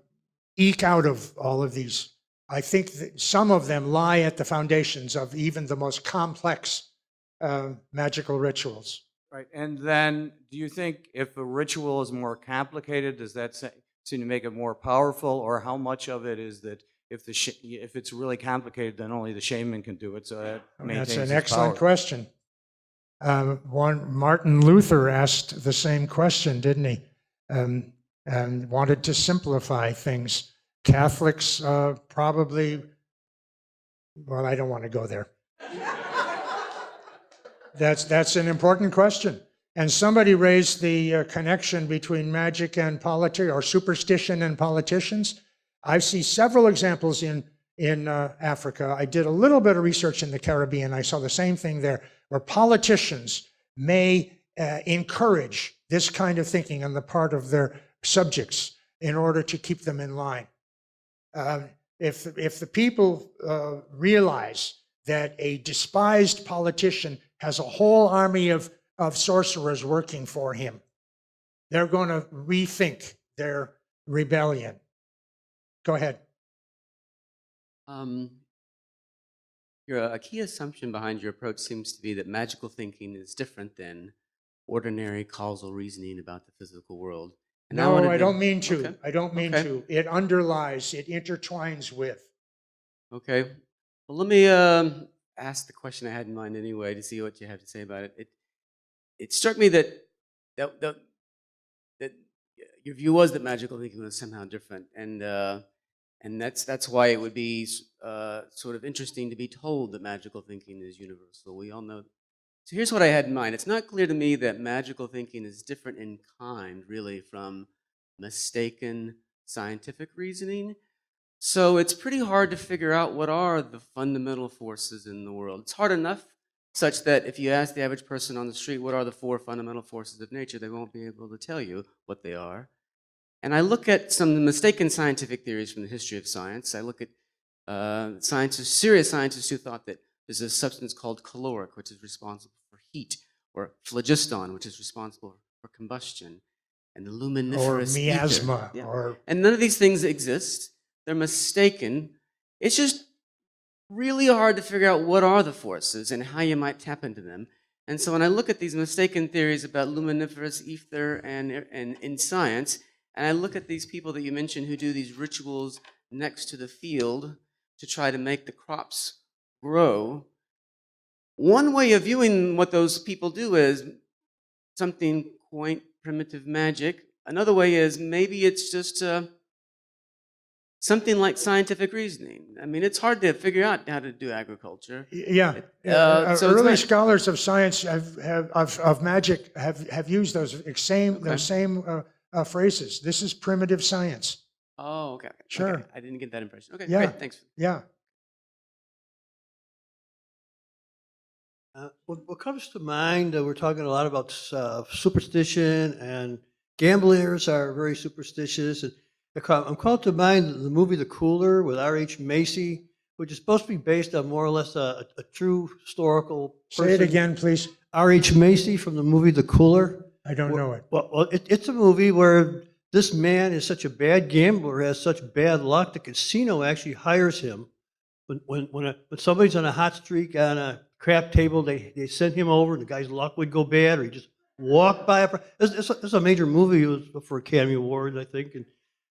eke out of all of these. I think that some of them lie at the foundations of even the most complex magical rituals. right, and then do you think if a ritual is more complicated, does that seem to make it more powerful, or how much of it is that if it's really complicated, then only the shaman can do it, so that maintains That's an its excellent power? question. Martin Luther asked the same question, didn't he? And wanted to simplify things. Catholics probably, well, I don't want to go there. That's an important question. And somebody raised the connection between magic and politics, or superstition and politicians. I see several examples in Africa. I did a little bit of research in the Caribbean. I saw the same thing there, where politicians may encourage this kind of thinking on the part of their subjects in order to keep them in line. If the people realize that a despised politician has a whole army of sorcerers working for him, they're going to rethink their rebellion. Go ahead. A key assumption behind your approach seems to be that magical thinking is different than ordinary causal reasoning about the physical world. And No, wanted I don't mean to. Okay. I don't mean Okay. to. It underlies, it intertwines with. Okay. Well, let me ask the question I had in mind anyway to see what you have to say about it. It struck me that that your view was that magical thinking was somehow different, and that's why it would be sort of interesting to be told that magical thinking is universal. We all know. So here's what I had in mind. It's not clear to me that magical thinking is different in kind, really, from mistaken scientific reasoning. So it's pretty hard to figure out what are the fundamental forces in the world. It's hard enough such that if you ask the average person on the street what are the 4 fundamental forces of nature, they won't be able to tell you what they are. And I look at some mistaken scientific theories from the history of science. I look at serious scientists who thought that there's a substance called caloric, which is responsible for heat, or phlogiston, which is responsible for combustion, and the luminiferous Or ether. miasma, Yeah. or And none of these things exist. They're mistaken. It's just really hard to figure out what are the forces and how you might tap into them. And so when I look at these mistaken theories about luminiferous ether and in science, and I look at these people that you mentioned who do these rituals next to the field to try to make the crops grow, one way of viewing what those people do is something quaint, primitive magic. Another way is maybe it's just something like scientific reasoning. I mean, it's hard to figure out how to do agriculture. yeah. So it's Early not- scholars of science of magic have used those same phrases. This is primitive science. Oh, okay. Sure. Okay. I didn't get that impression. Okay, Yeah. great. Thanks. Yeah. What comes to mind, we're talking a lot about superstition, and gamblers are very superstitious. And I'm called to mind the movie The Cooler with R.H. Macy, which is supposed to be based on more or less a true historical person. Say it again, please. R.H. Macy from the movie The Cooler. I don't know it. Well, it's a movie where this man is such a bad gambler, has such bad luck, the casino actually hires him. When somebody's on a hot streak on a crap table, they send him over, and the guy's luck would go bad, or he just walk by. It's a major movie. It was for Academy Awards, I think. And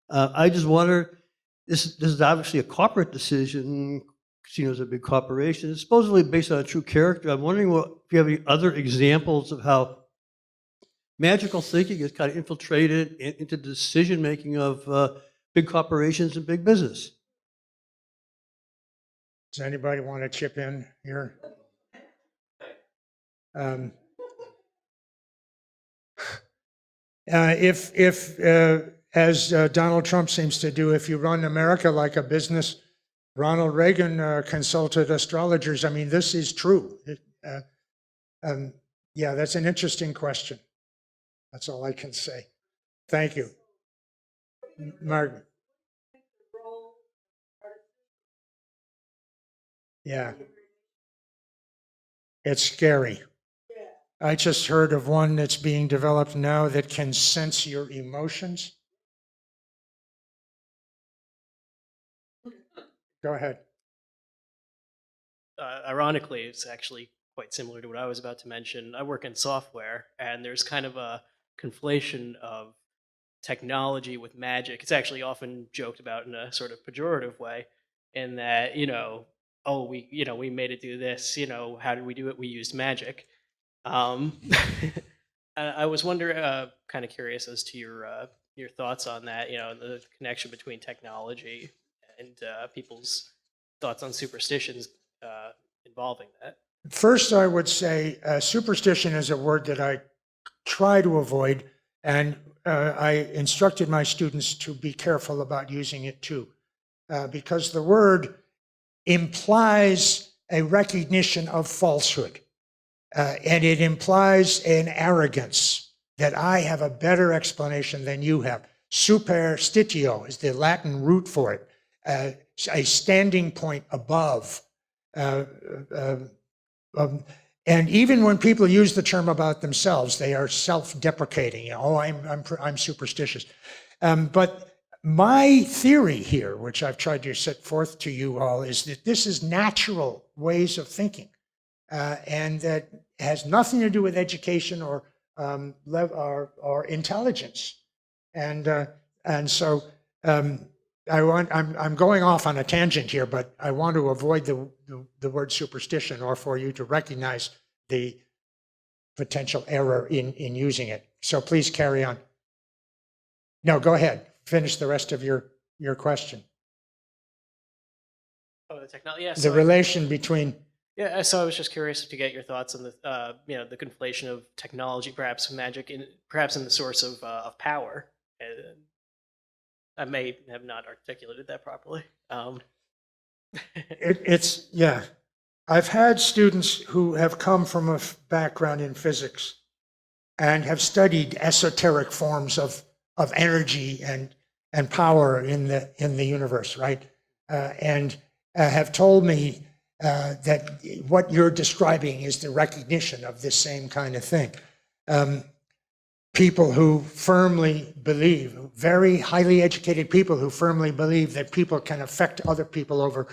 I just wonder, this is obviously a corporate decision. Casinos are big corporations. It's supposedly based on a true character. I'm wondering if you have any other examples of how magical thinking is kind of infiltrated into the decision making of big corporations and big business. Does anybody want to chip in here? If as Donald Trump seems to do, if you run America like a business, Ronald Reagan consulted astrologers. I mean, this is true. Yeah, that's an interesting question. That's all I can say. Thank you. Margaret. Yeah. It's scary. I just heard of one that's being developed now that can sense your emotions. Go ahead. Ironically, it's actually quite similar to what I was about to mention. I work in software, and there's kind of a conflation of technology with magic. It's actually often joked about in a sort of pejorative way, in that, oh, we made it do this. How did we do it? We used magic. Um, I was wondering, kind of curious as to your thoughts on that. The connection between technology and people's thoughts on superstitions involving that. First, I would say superstition is a word that I try to avoid, and I instructed my students to be careful about using it too, because the word implies a recognition of falsehood, and it implies an arrogance that I have a better explanation than you have. Superstitio is the Latin root for it, a standing point above. And even when people use the term about themselves, they are self-deprecating. Oh, I'm superstitious. But my theory here, which I've tried to set forth to you all, is that this is natural ways of thinking, and that has nothing to do with education or intelligence. And so I'm going off on a tangent here, but I want to avoid the word superstition, or for you to recognize the potential error in using it. So please carry on. No, go ahead. Finish the rest of your question. Oh, the technology. Yeah. The relation between. Yeah. So I was just curious to get your thoughts on the conflation of technology, perhaps magic, perhaps in the source of power. I may have not articulated that properly. Yeah. I've had students who have come from a background in physics and have studied esoteric forms of energy and power in the universe, right? And have told me that what you're describing is the recognition of this same kind of thing. People who firmly believe, very highly educated people who firmly believe that people can affect other people over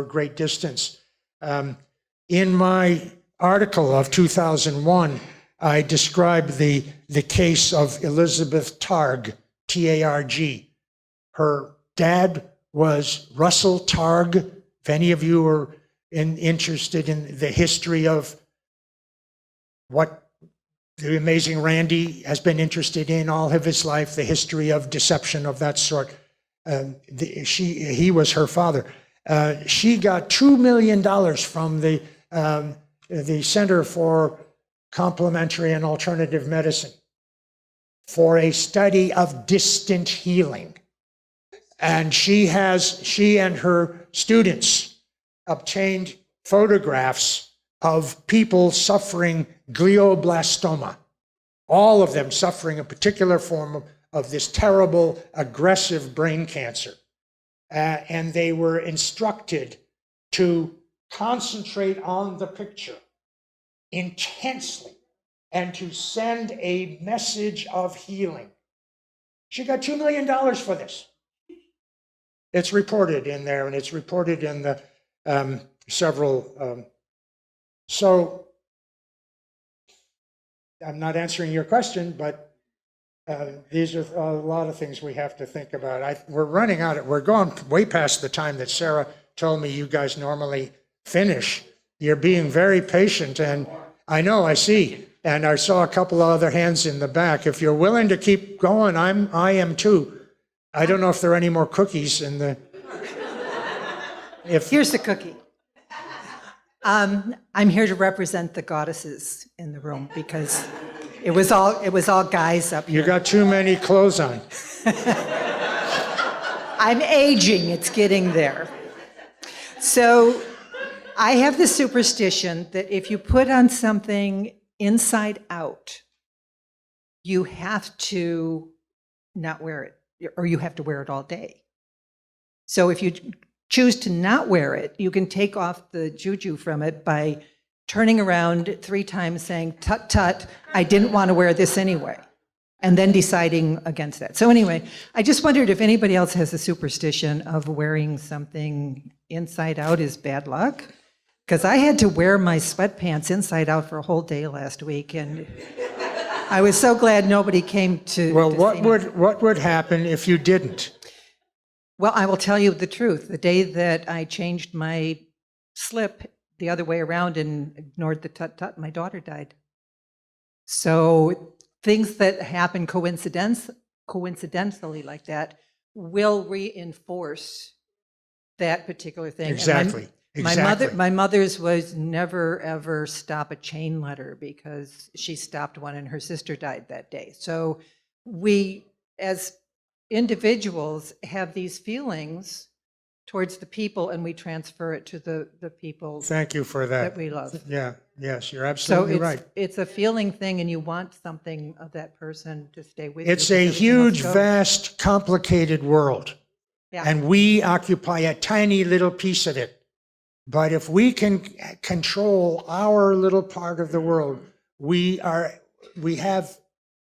a great distance. In my article of 2001, I described the case of Elizabeth Targ, T-A-R-G. Her dad was Russell Targ. If any of you are interested in the history of what the amazing Randy has been interested in all of his life, the history of deception of that sort. He was her father. She got $2 million from the Center for Complementary and Alternative Medicine for a study of distant healing. And she and her students obtained photographs of people suffering glioblastoma, all of them suffering a particular form of this terrible, aggressive brain cancer. And they were instructed to concentrate on the picture intensely and to send a message of healing. She got $2 million for this. It's reported in there, and it's reported in the several. So I'm not answering your question, but these are a lot of things we have to think about. We're running out. We're going way past the time that Sarah told me you guys normally finish. You're being very patient, and I know, I see. And I saw a couple of other hands in the back. If you're willing to keep going, I am too. I don't know if there are any more cookies in the. Here's the cookie. I'm here to represent the goddesses in the room because it was all guys up here. You got too many clothes on. I'm aging, it's getting there. So I have the superstition that if you put on something inside out, you have to not wear it, or you have to wear it all day. So if you choose to not wear it, you can take off the juju from it by turning around 3 times saying, tut, tut, I didn't want to wear this anyway, and then deciding against that. So anyway, I just wondered if anybody else has a superstition of wearing something inside out is bad luck. Because I had to wear my sweatpants inside out for a whole day last week, and I was so glad nobody came to. Well, to what see me. what would happen if you didn't? Well, I will tell you the truth. The day that I changed my slip the other way around and ignored the tut-tut, my daughter died. So things that happen coincidentally like that will reinforce that particular thing. And Exactly. Exactly. My mother's was never, ever stop a chain letter, because she stopped one and her sister died that day. So we, as individuals, have these feelings towards the people, and we transfer it to the people Thank you for that. that we love. Yeah, yes, you're So absolutely right. it's a feeling thing, and you want something of that person to stay with you. It's a because everything else huge, goes. vast, complicated world. Yeah. And we occupy a tiny little piece of it. But if we can control our little part of the world, we have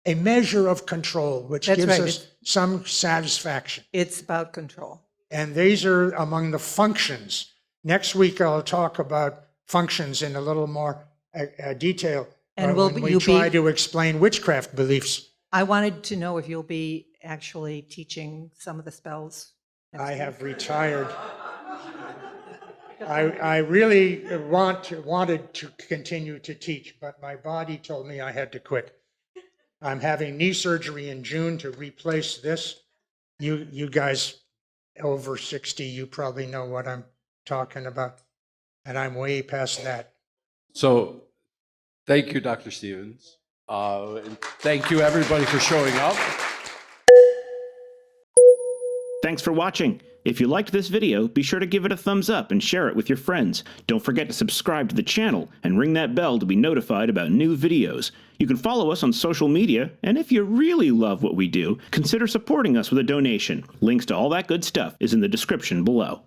a measure of control, which That's gives right. us some satisfaction. It's about control. And these are among the functions. Next week, I'll talk about functions in a little more detail. And when will we you try be- to explain witchcraft beliefs. I wanted to know if you'll be actually teaching some of the spells. next I week. have retired. I really wanted to continue to teach, but my body told me I had to quit. I'm having knee surgery in June to replace this. You guys over 60, you probably know what I'm talking about, and I'm way past that. So, thank you, Dr. Stevens. And thank you, everybody, for showing up. Thanks for watching. If you liked this video, be sure to give it a thumbs up and share it with your friends. Don't forget to subscribe to the channel and ring that bell to be notified about new videos. You can follow us on social media, and if you really love what we do, consider supporting us with a donation. Links to all that good stuff is in the description below.